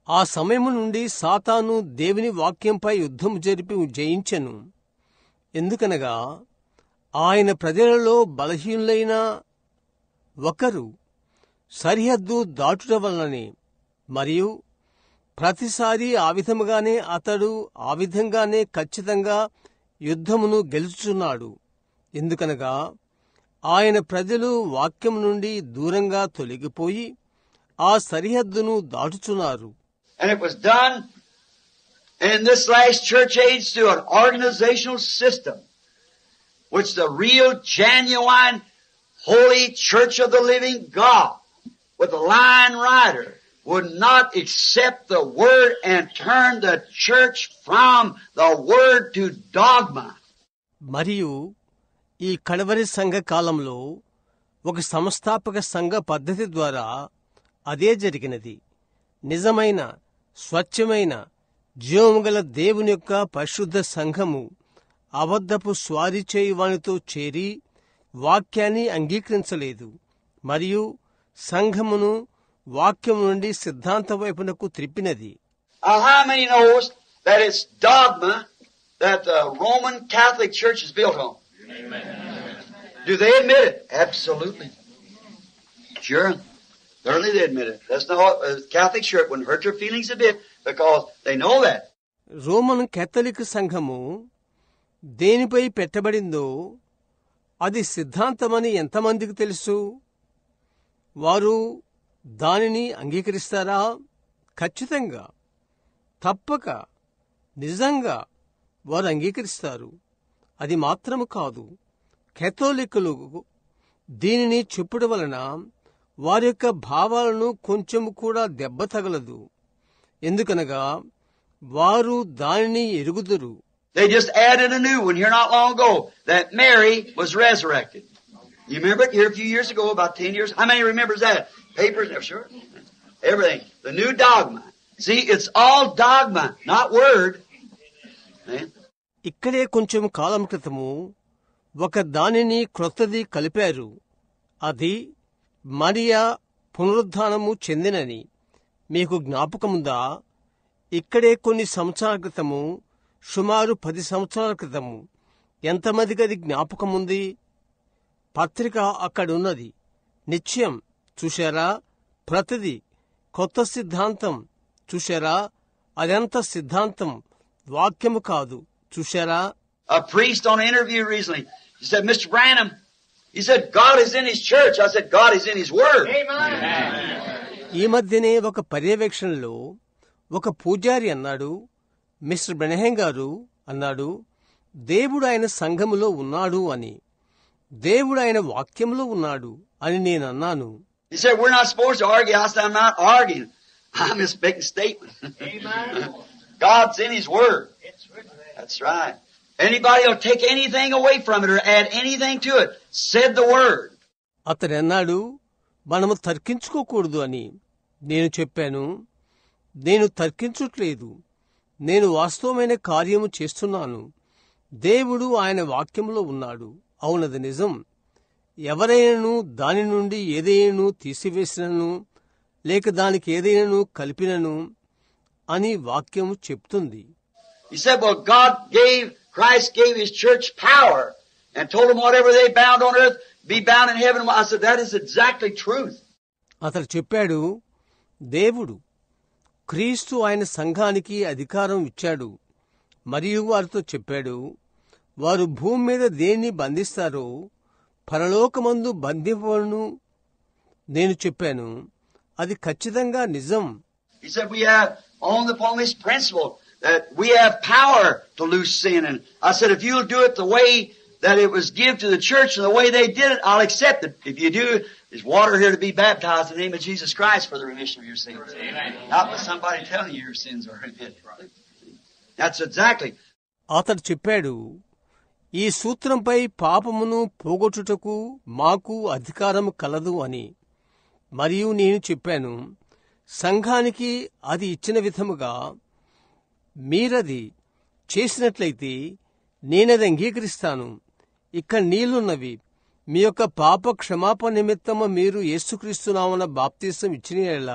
ఆ సమయము నుండి సాతాను దేవుని వాక్యంపై యుద్ధము జరిపి జయించెను. ఎందుకనగా ఆయన ప్రజలలో బలహీనులైన ఒకరు సరిహద్దు దాటుట వలననే, మరియు ప్రతిసారి ఆ విధముగానే అతడు ఆ విధంగానే ఖచ్చితంగా యుద్ధమును గెలుచుచున్నాడు. ఎందుకనగా ఆయన ప్రజలు వాక్యం నుండి దూరంగా తొలగిపోయి ఆ సరిహద్దును దాటుచున్నారు. And it was done in this last church age through an organizational system, which the real, genuine, holy church of the living God, with the lion rider, would not accept the word and turn the church from the word to dogma. మరియు ఈ కడవరి సంఘ కాలంలో ఒక సంస్థాపక సంఘ పద్ధతి ద్వారా అదే జరిగినది. నిజమైన, స్వచ్ఛమైన, జీవముగల దేవుని యొక్క పరిశుద్ధ సంఘము అబద్ధపు స్వారీ చేయువానితో చేరి వాక్యాన్ని అంగీకరించలేదు మరియు సంఘమును వాక్యము నుండి సిద్ధాంత వైపునకు త్రిప్పినది. How many knows that it's dogma that the Roman Catholic Church is built on? Amen. Do they admit it? Absolutely. Sure. Certainly they admit it. That's not Catholic Church wouldn't hurt your feelings a bit because they know that. Roman Catholic సంఘము దేనిపై పెట్టబడిందో అది సిద్ధాంతమని ఎంతమందికి తెలుసు? వారు దానిని అంగీకరిస్తారా? ఖచ్చితంగా, తప్పక, నిజంగా వారు అంగీకరిస్తారు. అది మాత్రము కాదు, కేథోలికులు దీనిని చెప్పుట వలన వారి యొక్క భావాలను కొంచెము కూడా దెబ్బ తగలదు. ఎందుకనగా వారు దానిని ఎరుగుదురు. They just added a new one here not long ago, that Mary was resurrected. You remember it here a few years ago, about 10 years? How many remembers that? Papers, sure. Everything. The new dogma. See, it's all dogma, not word. ఇక్కడే కొంచెం కాలం క్రితము ఒక దానిని క్రొత్తది కలిపారు. అది మరియా పునరుద్ధానము చెందినని మీకు జ్ఞాపకముందా? ఇక్కడే కొన్ని సంవత్సరాల క్రితము, సుమారు 10 సంవత్సరాల క్రితము. ఎంతమందికి అది జ్ఞాపకముంది? పత్రిక అక్కడున్నది. నిత్యం చూశారా? ప్రతిది కొత్త సిద్ధాంతం చూశారా? అదెంత సిద్ధాంతం, వాక్యము కాదు. చూశారా? A priest on an interview recently, he said, Mr. Branham, he said, God is in His church. I said, God is in His Word. ఈ మధ్యనే ఒక పర్యవేక్షణలో ఒక పూజారి అన్నాడు, మిస్టర్ బ్రెనహాం గారు అన్నాడు, దేవుడు ఆయన సంఘములో ఉన్నాడు అని. దేవుడు ఆయన వాక్యములో ఉన్నాడు అని నేనన్నాను. He said, we're not supposed to argue. I said, I'm not arguing. I'm just making a statement. God's in His Word. That's right. Anybody will take anything away from it or add anything to it, said the Word. అతడన్నాడు, మనము తర్కించుకోకూడదు అని. నేను చెప్పాను, నేను తర్కించట్లేదు, నేను వాస్తవమైన కార్యము చేస్తున్నాను. దేవుడు ఆయన వాక్యములో ఉన్నాడు. అవునది నిజం. ఎవరైనాను దాని నుండి ఏదైనాను తీసివేసినను లేక దానికి ఏదైనాను కలిపినను అని వాక్యము చెప్తుంది. He said, well, Christ gave His church power and told them whatever they bound on earth, be bound in heaven. I said, that is exactly truth. అతడు చెప్పాడు, దేవుడు క్రీస్తు ఆయన సంఘానికి అధికారం ఇచ్చాడు మరియు వారితో చెప్పాడు, వారు భూమి మీద దేన్ని బంధిస్తారో పరలోకమందు బంధింపబడును. నేను చెప్పాను, అది ఖచ్చితంగా నిజం. He said, we have upon this principle that we have power to loose sin. And I said, if you'll do it the way that it was given to the church and the way they did it, I'll accept it. If you do, there's water here to be baptized in the name of Jesus Christ for the remission of your sins. Amen. Not by somebody telling you your sins are remitted. That's exactly. అతడు చెప్పాడు, ఈ సూత్రంపై పాపమును పోగొట్టుటకు మాకు అధికారం కలదు అని. మరియు నేను చెప్పాను, సంఘానికి అది ఇచ్చిన విధముగా మీరది చేసినట్లయితే నేనది అంగీకరిస్తాను. ఇక్కడ నీళ్లున్నవి. మీ యొక్క పాప క్షమాపణ నిమిత్తము మీరు యేసుక్రీస్తు నామమున బాప్తిసం ఇచ్చిన యెడల,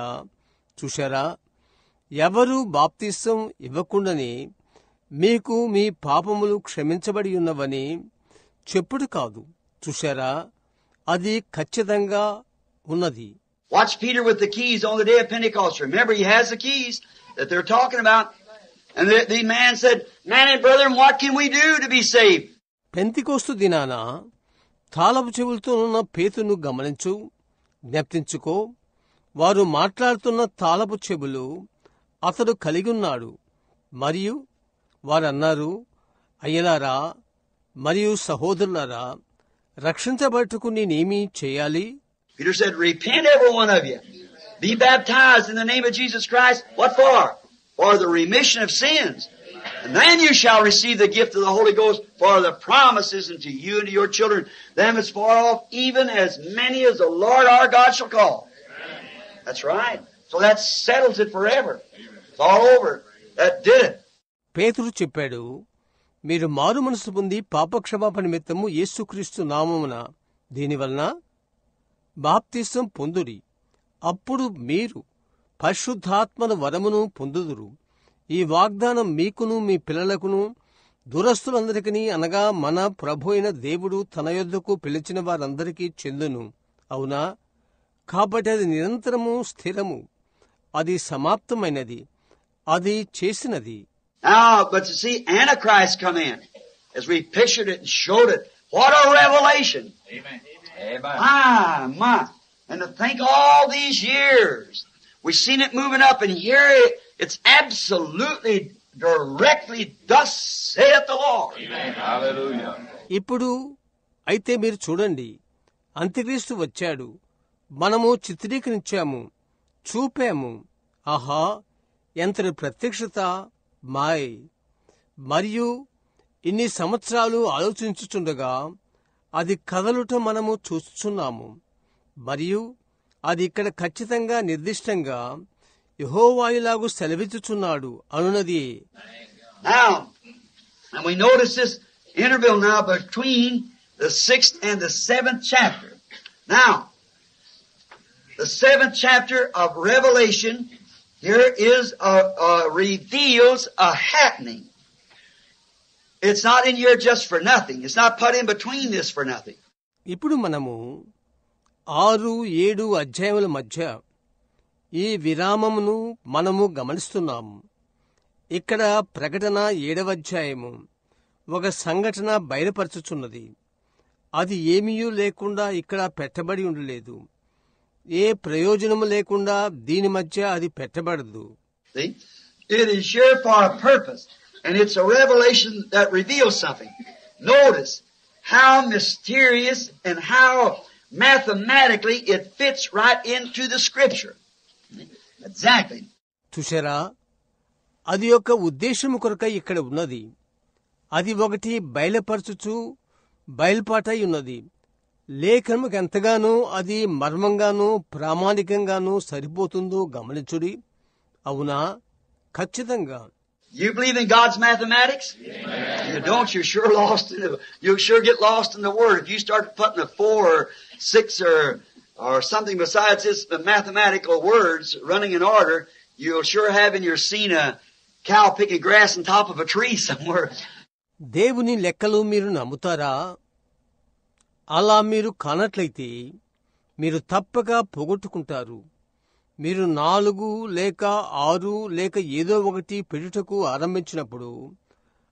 చూశారా, ఎవరూ బాప్తిసం ఇవ్వకుండానే మీకు మీ పాపములు క్షమించబడి ఉన్నవని చెప్పుడు కాదు. చూశారా, అది ఖచ్చితంగా ఉన్నది. Watch Peter with the keys on the day of Pentecost. Remember, he has the keys that they're talking about. And the man said, man and brethren, what can we do to be saved? Pentecost దినాన తాళపు చెవులతో ఉన్న పేతును గమనించు, జ్ఞప్తించుకో. వారు మాట్లాడుతున్న తాళపు చెవులు అతడు కలిగిన్నాడు. మరియు వారన్నారు, అయ్యలారా మరియు సహోదరులారా, రక్షించబట్టుకు నేనేమీ చేయాలి? Peter said, repent every one of you. Be baptized in the name of Jesus Christ. What for? For the remission of sins. And then you shall receive the gift of the Holy Ghost, for the promises unto you and to your children, them as far off, even as many as the Lord our God shall call. That's right. So that settles it forever. It's all over. That did it. పేతురు చెప్పాడు, మీరు మారు మనసు పొంది పాపక్షమాపణ నిమిత్తము యేసుక్రీస్తు నామమున దీనివలన బాప్తిసం పొందుడి. అప్పుడు మీరు పరిశుద్ధాత్మను వరమును పొందుదురు. ఈ వాగ్దానం మీకును మీ పిల్లలకును దూరస్తులందరికీ, అనగా మన ప్రభు అయిన దేవుడు తన యొద్దకు పిలిచిన వారందరికీ చెందును. అవునా? కాబట్టి అది నిరంతరము స్థిరము, అది సమాప్తమైనది, అది చేసినది. Now, but to see Antichrist come in, as we pictured it and showed it, what a revelation! Amen. Amen. My. And to think all these years, we've seen it moving up, and here it's absolutely, directly, thus saith the Lord. Amen. Hallelujah. ఇప్పుడు అయితే మీరు చూడండి, అంత్యక్రీస్తు వచ్చాడు, మనము చిత్రీకరించాము, చూపాము. ఆహా, ఎంతటి ప్రత్యక్షత! మాయ్. మరియు ఇన్ని సంవత్సరాలు ఆలోచించుచుండగా అది కదలుట మనము చూస్తున్నాము. మరియు అది ఇక్కడ ఖచ్చితంగా నిర్దిష్టంగా యెహోవాయులాగు సెలవిచ్చుచున్నాడు అనునది. Now, And we notice this interval now between the 6th and the 7th chapter. Now, the 7th chapter of Revelation here is reveals a happening. It's not in here just for nothing. It's not put in between this for nothing. ఇప్పుడు మనము 6-7 అధ్యాయముల మధ్య ఈ విరామమును మనము గమనిస్తున్నాము. ఇక్కడ ప్రకటన 7వ అధ్యాయము ఒక సంఘటన బయలుపరచుచున్నది. అది ఏమీయూ లేకుండా ఇక్కడ పెట్టబడి ఉండలేదు. ఏ ప్రయోజనము లేకుండా దీని మధ్య అది పెట్టబడదు. It is here for a purpose, and it's a revelation that reveals something. Notice how mysterious and how mathematically it fits right into the scripture. Exactly. చూశారా, అది యొక్క ఉద్దేశము కొరకై ఇక్కడ ఉన్నది. అది ఒకటి బయలుపరచుచు బయలుపాటై ఉన్నది. లేఖనముకు ఎంతగానో అది మర్మంగానూ ప్రామాణికంగానూ సరిపోతుందో గమనించుడి. అవునా? ఖచ్చితంగా. You believe in God's mathematics? Amen. You don't, you're sure lost in it. You'll sure get lost in the Word. If you start putting a 4 or 6 or something besides this, the mathematical words running in order, you'll sure have in your scene a cow picking grass on top of a tree somewhere. దేవుని లెక్కలు మీరు నమ్ముతారా? అలా మీరు కానట్లయితే మీరు తప్పక పోగొట్టుకుంటారు. మీరు 4 లేక 6 లేక ఏదో ఒకటి పెట్టుటకు ఆరంభించినప్పుడు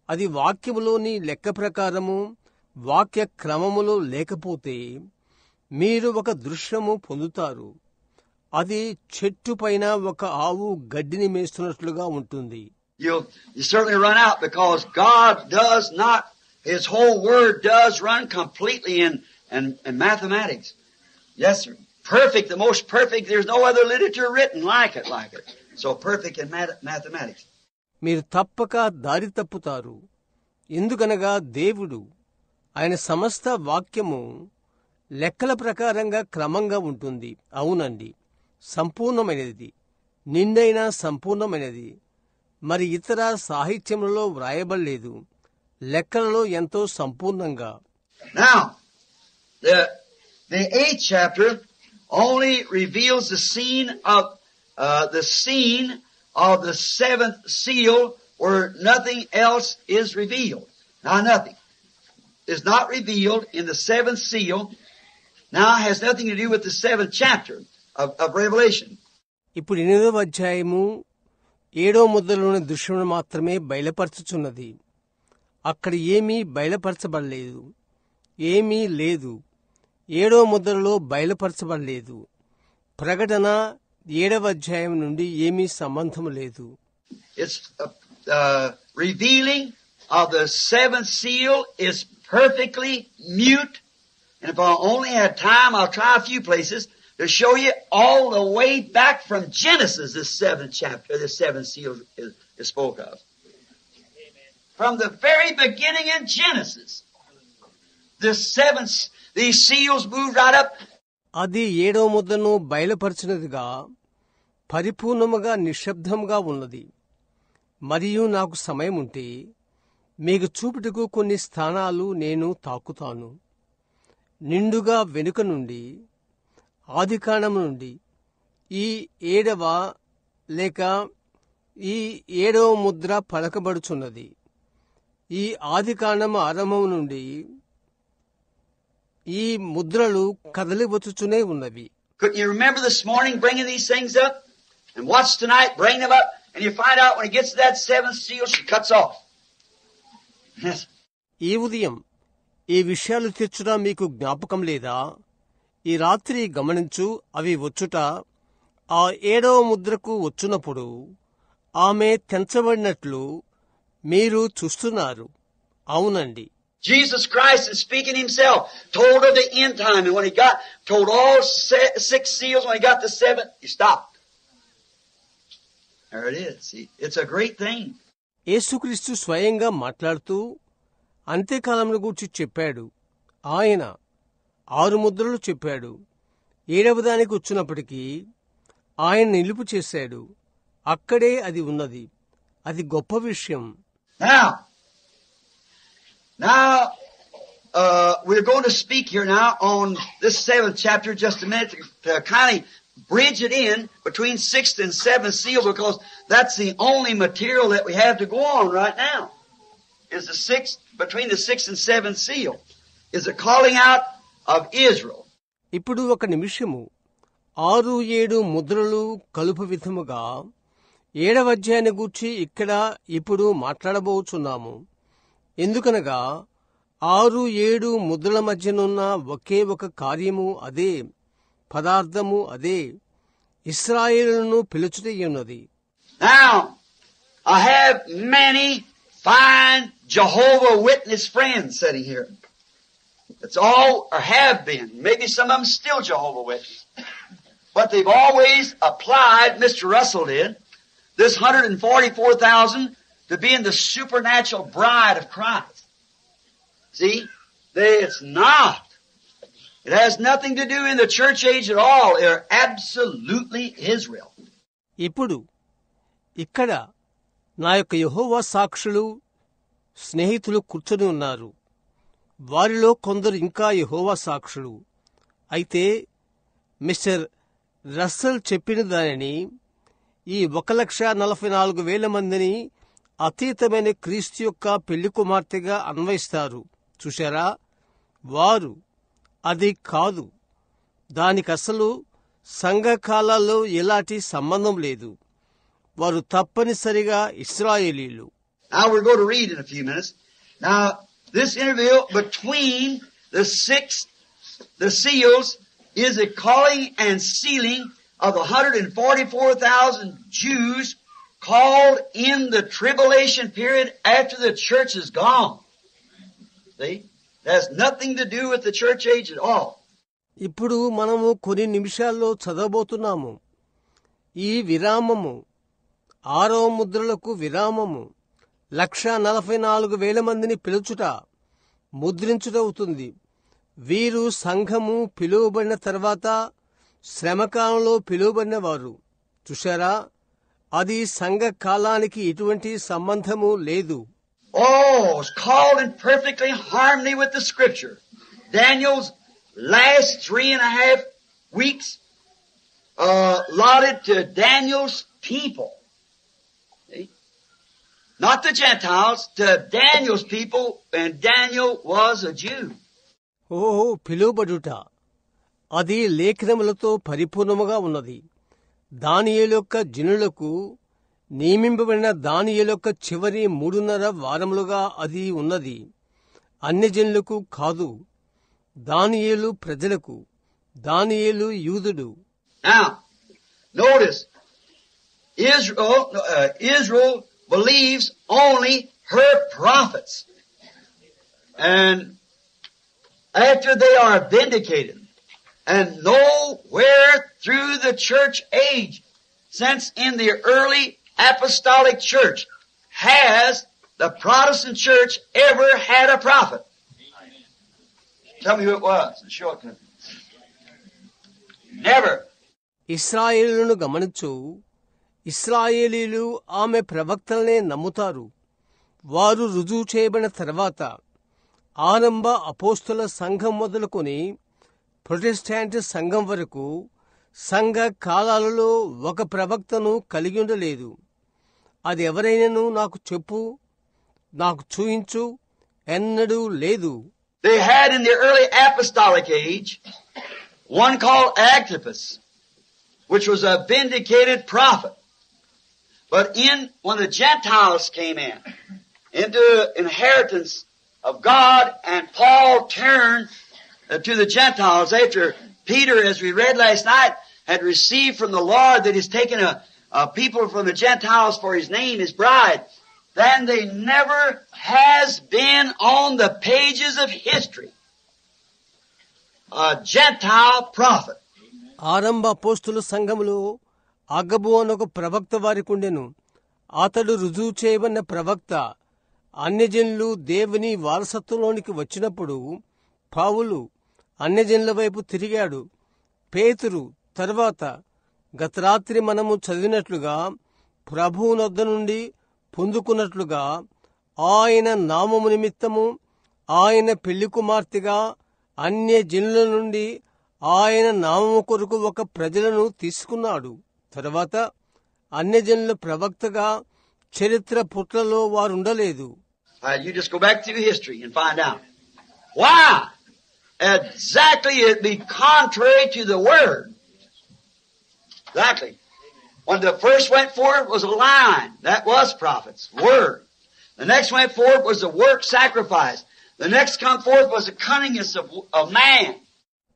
అది వాక్యములోని లెక్క ప్రకారము వాక్య క్రమములో లేకపోతే మీరు ఒక దృశ్యము పొందుతారు. అది చెట్టు పైన ఒక ఆవు గడ్డిని మేస్తున్నట్లుగా ఉంటుంది. You certainly run out, because God does not, His whole Word does run completely in mathematics. Yes, sir. Perfect, the most perfect. There's no other literature written like it. So perfect in mathematics. మీరు తప్పక దారి తప్పుతారు. ఎందుకనగా దేవుడు ఆయన సమస్త వాక్యము లెక్కల ప్రకారంగా క్రమంగా ఉంటుంది. అవునండి, సంపూర్ణమైనది, నిండైన సంపూర్ణమైనది. మరి ఇతర సాహిత్యములలో వ్రాయబడలేదు. లెక్కలలో ఎంతో సంపూర్ణంగా. Now, the 8th chapter only reveals the scene of the 7th seal, where nothing else is revealed. Now, nothing is not revealed in the 7th seal. Now, it has nothing to do with the 7th chapter of Revelation. ఇప్పుడు 8వ అధ్యాయము 7వ ముద్రలోని దృశ్యమును మాత్రమే బయలుపరచుచున్నది. అక్కడ ఏమీ బయలుపరచబడలేదు, ఏమీ లేదు. 7వ ముద్రలో బయలుపరచబడలేదు. ప్రకటన 7వ అధ్యాయం నుండి ఏమీ సంబంధం లేదు. It's revealing of the 7th seal is perfectly mute. And if I only had time, I'll try a few places to show you all the way back from Genesis, the 7th chapter, the 7th seal is spoke of. From the very beginning in Genesis, these seals moved right up. అది 7వ ముద్రను బయలుపరచినదిగా పరిపూర్ణముగా నిశ్శబ్దంగా ఉన్నది. మరియు నాకు సమయం ఉంటే మీకు చూపుటకు కొన్ని స్థానాలు నేను తాకుతాను. నిండుగా వెనుక నుండి, ఆదికాండము నుండి ఈ 7వ లేక ఈ 7వ ముద్ర పలకబడుచున్నది. ఈ ఆదికాండము ఆరంభం నుండి ఈ ముద్రలు కదలివచ్చుచునే ఉన్నవి. Couldn't you remember this morning bringing these things up? And watch tonight, bring them up, and you find out when it gets to that 7th seal, she cuts off. Yes. ఈ ఉదయం ఈ విషయాలు తెచ్చుట మీకు జ్ఞాపకం లేదా? ఈ రాత్రి గమనించు, అవి వచ్చుట ఆ 7వ ముద్రకు వచ్చునప్పుడు ఆమె తెంచబడినట్లు మీరు చూస్తున్నారు. అవునండి. Jesus Christ is speaking himself, told of the end time, and when he told all 6 seals, when he got the 7th, he stopped. There it is. See, it's a great thing. యేసుక్రీస్తు స్వయంగా మాట్లాడుతూ అంత్యకాలంలో గురించి చెప్పాడు. ఆయన 6 ముద్రలు చెప్పాడు. 7వ దానికి వచ్చినప్పటికీ ఆయన నిలుపు చేశాడు. అక్కడే అది ఉన్నది. అది గొప్ప విషయం. Now, Now, we're going to speak here now on this 7th chapter just a minute to kind of bridge it in between 6th and 7th seal, because that's the only material that we have to go on right now. Is the 6th, between the 6th and 7th seal, is the calling out of Israel. ఇప్పుడు ఒక నిమిషము 6-7 ముద్రలు కలుపు విధముగా 7వ అధ్యాయాన్ని గూర్చి ఇక్కడ ఇప్పుడు మాట్లాడబోచున్నాము. ఎందుకనగా 6-7 ముద్రల మధ్యనున్న ఒకే ఒక కార్యము అదే, పదార్థము అదే, ఇశ్రాయేలును పిలుచుటయున్నది. Now, I have many fine Jehovah Witness friends sitting here. That's all, or have been. Maybe some of them still Jehovah Witness. But they've always applied, Mr. Russell did, this 144,000 to being the supernatural bride of Christ. See? It's not. It has nothing to do in the church age at all. They're absolutely Israel. ఇప్పుడు ఇక్కడ నా యొక్క యెహోవా సాక్షులు స్నేహితులు కూర్చొని ఉన్నారు. వారిలో కొందరు ఇంకా యెహోవా సాక్షులు. అయితే మిస్టర్ రస్సెల్ చెప్పిన దానిని, ఈ 1,44,000 మందిని అతీతమైన క్రీస్తు యొక్క పెళ్లి కుమార్తెగా అన్వయిస్తారు. చూశారా? వారు అది కాదు. దానికసలు సంఘకాలాల్లో ఎలాంటి సంబంధం లేదు. వారు తప్పనిసరిగా ఇశ్రాయేలీలు. Now we're going to read in a few minutes. Now, this interview between the seals is a calling and sealing of the 144,000 Jews called in the tribulation period after the church is gone. See? It has nothing to do with the church age at all. ఇప్పుడు మనము కొన్ని నిమిషాల్లో చదవబోతున్నాము. ఈ విరామము 6వ ముద్రలకు విరామము 1,44,000 మందిని పిలుచుట, ముద్రించుటవుతుంది. వీరు సంఘము పిలువబడిన తర్వాత శ్రమకాలంలో పిలువబడిన వారు. చూశారా? అది సంఘ కాలానికి ఎటువంటి సంబంధము లేదు. Oh, it's called in perfectly harmony with the Scripture. Daniel's last 3.5 weeks allotted to Daniel's people. See? Not the Gentiles, to Daniel's people, and Daniel was a Jew. ఓహో, పిలువబడుట అది లేఖనములతో పరిపూర్ణముగా ఉన్నది. దానియేలు యొక్క జనులకు నియమింపబడిన దానియేలు యొక్క చివరి 3.5 వారములుగా అది ఉన్నది. అన్యజనులకు కాదు. దానియేలు ప్రజలకు. దానియేలు యూదుడు. Now, notice, Israel believes only her prophets. And after they are vindicated, and nowhere through the church age, since in the early apostolic church, has the Protestant church ever had a prophet? Tell me who it was and show it to me. Never. ఇశ్రాయేలును గమనించు. ఇశ్రాయేలీలు ఆమె ప్రవక్తలనే నమ్ముతారు. వారు రుజువు చేయబడిన తర్వాత ఆరంభ అపోస్తల సంఘం మొదలుకొని ప్రొటెస్టాంట్ సంఘం వరకు సంఘ కాలాలలో ఒక ప్రవక్తను కలిగి ఉండలేదు. అది ఎవరైనాను నాకు చెప్పు, నాకు చూయించు, ఎన్నడూ లేదు. They had in the early apostolic age one called Agabus, which was a vindicated prophet. But when the Gentiles came into inheritance of God, and Paul turned to the Gentiles after Peter, as we read last night, had received from the Lord that he's taken a people from the Gentiles for his name, his bride, then they never has been on the pages of history a Gentile prophet. ఆరంభ అపోస్తుల సంఘములో అగబు అనొక ప్రవక్త వారికుండెను. అతడు రుజువు చేయబడిన ప్రవక్త. అన్యజనులు దేవుని వారసత్వంలోనికి వచ్చినప్పుడు పౌలు అన్యజనుల వైపు తిరిగాడు. పేతురు తర్వాత గత రాత్రి మనము చదివినట్లుగా ప్రభువునొద్ద నుండి పొందుకున్నట్లుగా ఆయన నామము నిమిత్తము ఆయన పెళ్లి కుమార్తెగా అన్య జనుల నుండి ఆయన నామము కొరకు ఒక ప్రజలను తీసుకున్నాడు. తర్వాత అన్యజనుల ప్రవక్తగా చరిత్ర పుట్లలో వారుండలేదు. You just go back through history and find out. Why? Exactly, it be contrary to the word. Exactly. When the first went forward was a line. That was prophets. Word. The next went forward was a work sacrifice. The next come forth was the cunningness of man.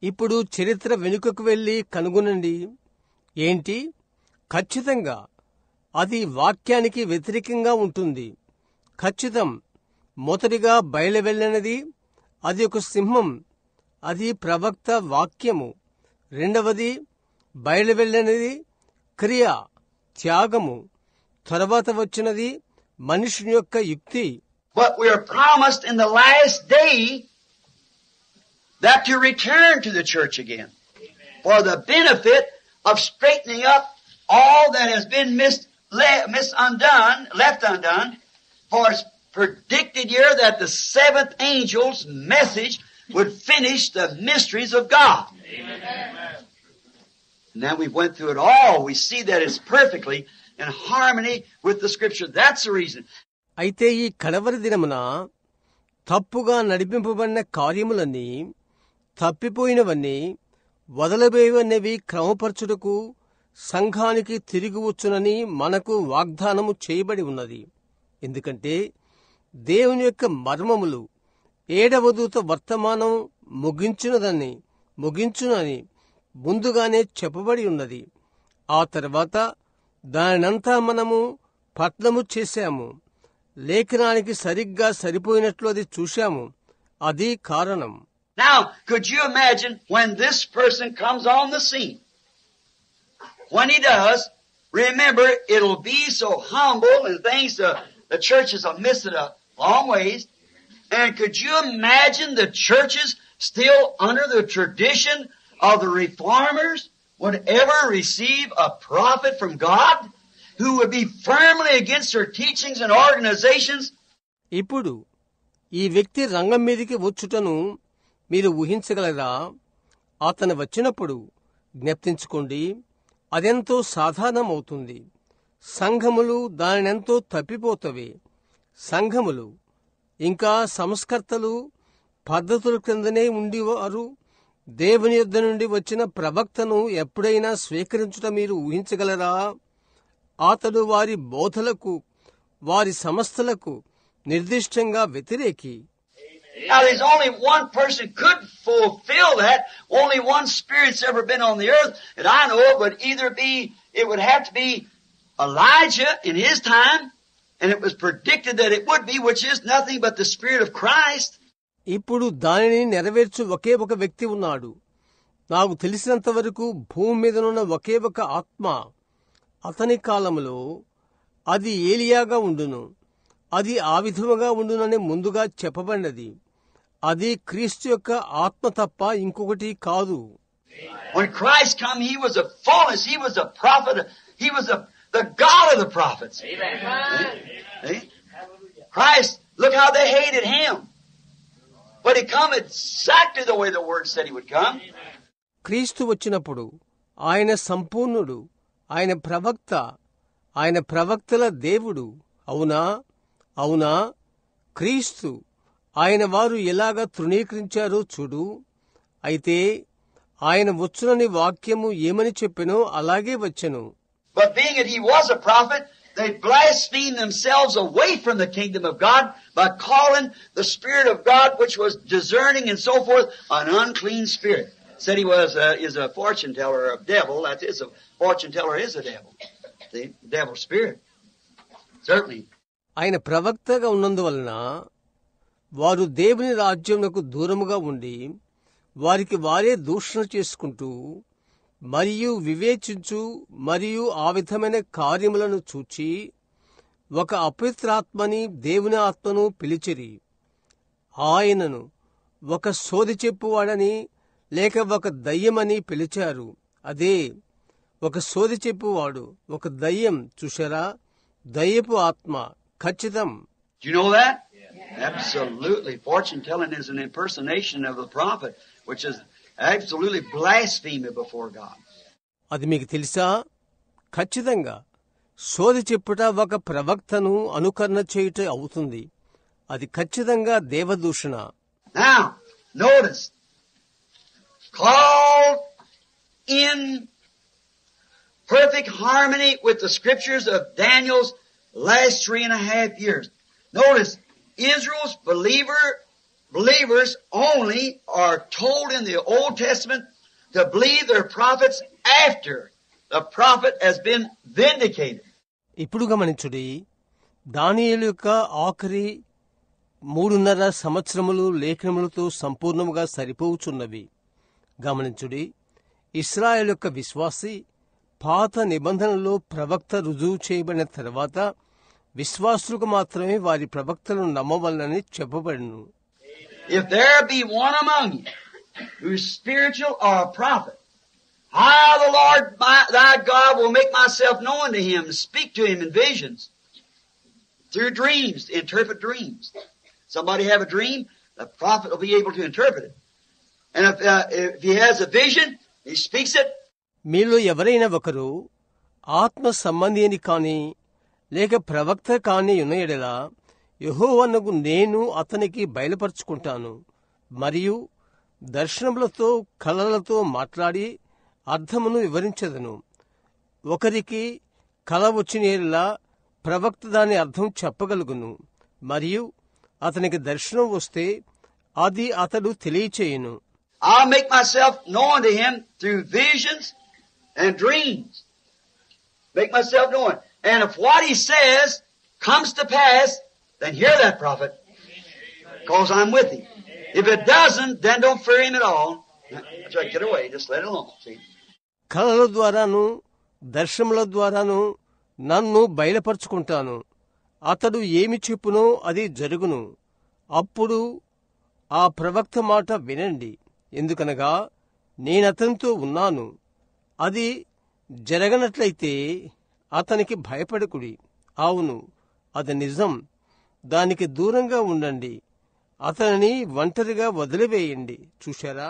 ఇప్పుడు చరిత్ర వెనుకకు వెళ్లి కనుగొనండి. ఏంటి? ఖచ్చితంగా అది వాక్యానికి వ్యతిరేకంగా ఉంటుంది. ఖచ్చితం. మొదటిగా బయలువెళ్ళినది అది ఒక సింహం, అది ప్రవక్త వాక్యము. రెండవది బయలువెళ్ళినది క్రియ, త్యాగము. తర్వాత వచ్చినది మనుషుని యొక్క యుక్తి. But we are promised in the last day that to return to the church again for the benefit of straightening up all that has been left undone, for it's predicted here that the seventh angel's message would finish the mysteries of God. Amen. And then we went through it all. We see that it's perfectly in harmony with the Scripture. That's the reason. అయితే ఈ కడవరి దినమున తప్పుగా నడిపింపబడిన కార్యములన్నీ, తప్పిపోయినవన్నీ, వదలబోయేవన్నవి క్రమపరచుటకు సంఘానికి తిరిగి వచ్చునని మనకు వాగ్దానము చేయబడి ఉన్నది. ఎందుకంటే దేవుని యొక్క మర్మములు ఏడవ దూత వర్తమానం ముగించునని ముందుగానే చెప్పబడి ఉన్నది. ఆ తర్వాత దానినంతా మనము పట్నము చేశాము. లేఖనానికి సరిగ్గా సరిపోయినట్లు అది చూశాము. అది కారణం. Now, could you imagine when this person comes on the scene? When he does, remember, it'll be so humble and things, the churches will miss it a long ways. And could you imagine the churches still under the tradition of the reformers would ever receive a prophet from God who would be firmly against their teachings and organizations? ఇప్పుడు ఈ వ్యక్తి రంగం మీదికి వచ్చుటను మీరు ఊహించగలరా? అతను వచ్చినప్పుడు జ్ఞప్తించుకోండి, అదెంతో సాధారణమవుతుంది. సంఘములు దానినెంతో తప్పిపోతవే. సంఘములు ఇంకా సంస్కర్తలు పద్ధతుల క్రిందనే ఉండివారు దేవుని యొద్ద నుండి వచ్చిన ప్రవక్తను ఎప్పుడైనా స్వీకరించుట మీరు ఊహించగలరా? అతడు వారి బోధలకు, వారి సంస్థలకు నిర్దిష్టంగా వ్యతిరేకి. Now there's only one person could fulfill that. Only one spirit's ever been on the earth that I know of would it would have to be Elijah in his time, and it was predicted that it would be, which is nothing but the Spirit of Christ. ఇప్పుడు దానిని నెరవేర్చు ఒకే ఒక వ్యక్తి ఉన్నాడు. నాకు తెలిసినంత వరకు భూమి మీదనున్న ఒకే ఒక ఆత్మ. అతని కాలములో అది ఏలియాగా ఉండును. అది ఆ విధముగా ఉండునని ముందుగా చెప్పబడినది. అది క్రీస్తు యొక్క ఆత్మ తప్ప ఇంకొకటి కాదు. When Christ came, he was a fullness. He was a prophet. He was the God of the prophets. Amen. See? Christ, look how they hated him. But he come exactly the way the word said he would come. క్రీస్తు వచ్చినప్పుడు ఆయన సంపూర్ణుడు, ఆయన ప్రవక్త, ఆయన ప్రవక్తల దేవుడు. అవునా? అవునా? క్రీస్తు ఆయన వారు ఎలాగా తృణీకరించారో చూడు. అయితే ఆయన వచ్చునని వాక్యము ఏమని చెప్పెనో అలాగే వచ్చెను. But being that he was a prophet, they blasphemed themselves away from the kingdom of God by calling the Spirit of God, which was discerning and so forth, an unclean spirit. Said he is a fortune teller, a devil. That is, a fortune teller is a devil. See, devil's spirit. Certainly. ఆయన ప్రవక్తగా ఉన్నందువలన వారు దేవుని రాజ్యమునకు దూరముగా ఉండి వారికి వారే దూషణ చేసుకుంటూ మరియు వివేచించు మరియు ఆ విధమైన కార్యములను చూచి ఒక అపవిత్రాత్మని దేవుని ఆత్మను పిలిచిరి. ఆయనను ఒక సోది చెప్పువాడని లేక ఒక దయ్యమని పిలిచారు. అదే ఒక సోది చెప్పువాడు, ఒక దయ్యం. చూశారా? దయ్యపు ఆత్మ. ఖచ్చితం. Do you know that? Absolutely. Fortune telling is an impersonation of the prophet, which is absolutely blasphemy before God. అది మీకు తెలుసా? ఖచ్చితంగా సోది చెప్పుట ఒక ప్రవక్తను అనుకరణ చేయుట అవుతుంది. అది ఖచ్చితంగా దేవదూషణ. Now, notice, called in perfect harmony with the scriptures of Daniel's last 3.5 years. Notice, Israel's believers only are told in the Old Testament to believe their prophets after the prophet has been vindicated. ఇప్పుడు గమనించుడి, దానియేలు యొక్క ఆఖరి 3.5 సంవత్సరములు లేఖనములతో సంపూర్ణముగా సరిపోవుచున్నవి. గమనించుడి, ఇశ్రాయేలు యొక్క విశ్వాసి పాత నిబంధనలో ప్రవక్త రుజువు చేయబడిన తర్వాత విశ్వాసులకు మాత్రమే వారి ప్రవక్తలను నమ్మవలనని చెప్పబడిను. If there be one among you who is spiritual or a prophet, I, the Lord thy God, will make myself known to him, speak to him in visions, through dreams, interpret dreams. Somebody have a dream, the prophet will be able to interpret it. And if he has a vision, he speaks it. మీలో ఎవరైనా ఒకరు ఆత్మ సంబంధి అని కాని లేక ప్రవక్త కాని ఉన్న యెడల యెహోవానగు నేను అతనికి బయలుపరుచుకుంటాను, మరియు దర్శనములతో కలలతో మాట్లాడి అర్థమును వివరించెదను. ఒకరికి కల వచ్చిన యెడల ప్రవక్త దాని అర్థం చెప్పగలుగును, మరియు అతనికి దర్శనం వస్తే అది అతడు తెలియచేయును. I'll make myself known to him through visions and dreams. Make myself known. And if what he says comes to pass, then hear that prophet, because I'm with him. If it doesn't, then don't fear him at all. That's right, get away, just let it alone. See? కలల ద్వారాను దర్శనముల ద్వారాను నన్ను బయలుపరుచుకుంటాను. అతడు ఏమి చెప్పునో అది జరుగును. అప్పుడు ఆ ప్రవక్త మాట వినండి, ఎందుకనగా నేనతనితో ఉన్నాను. అది జరగనట్లయితే అతనికి భయపడకుడి. అవును, అది నిజం, దానికి దూరంగా ఉండండి, అతనిని ఒంటరిగా వదిలివేయండి. చూశారా?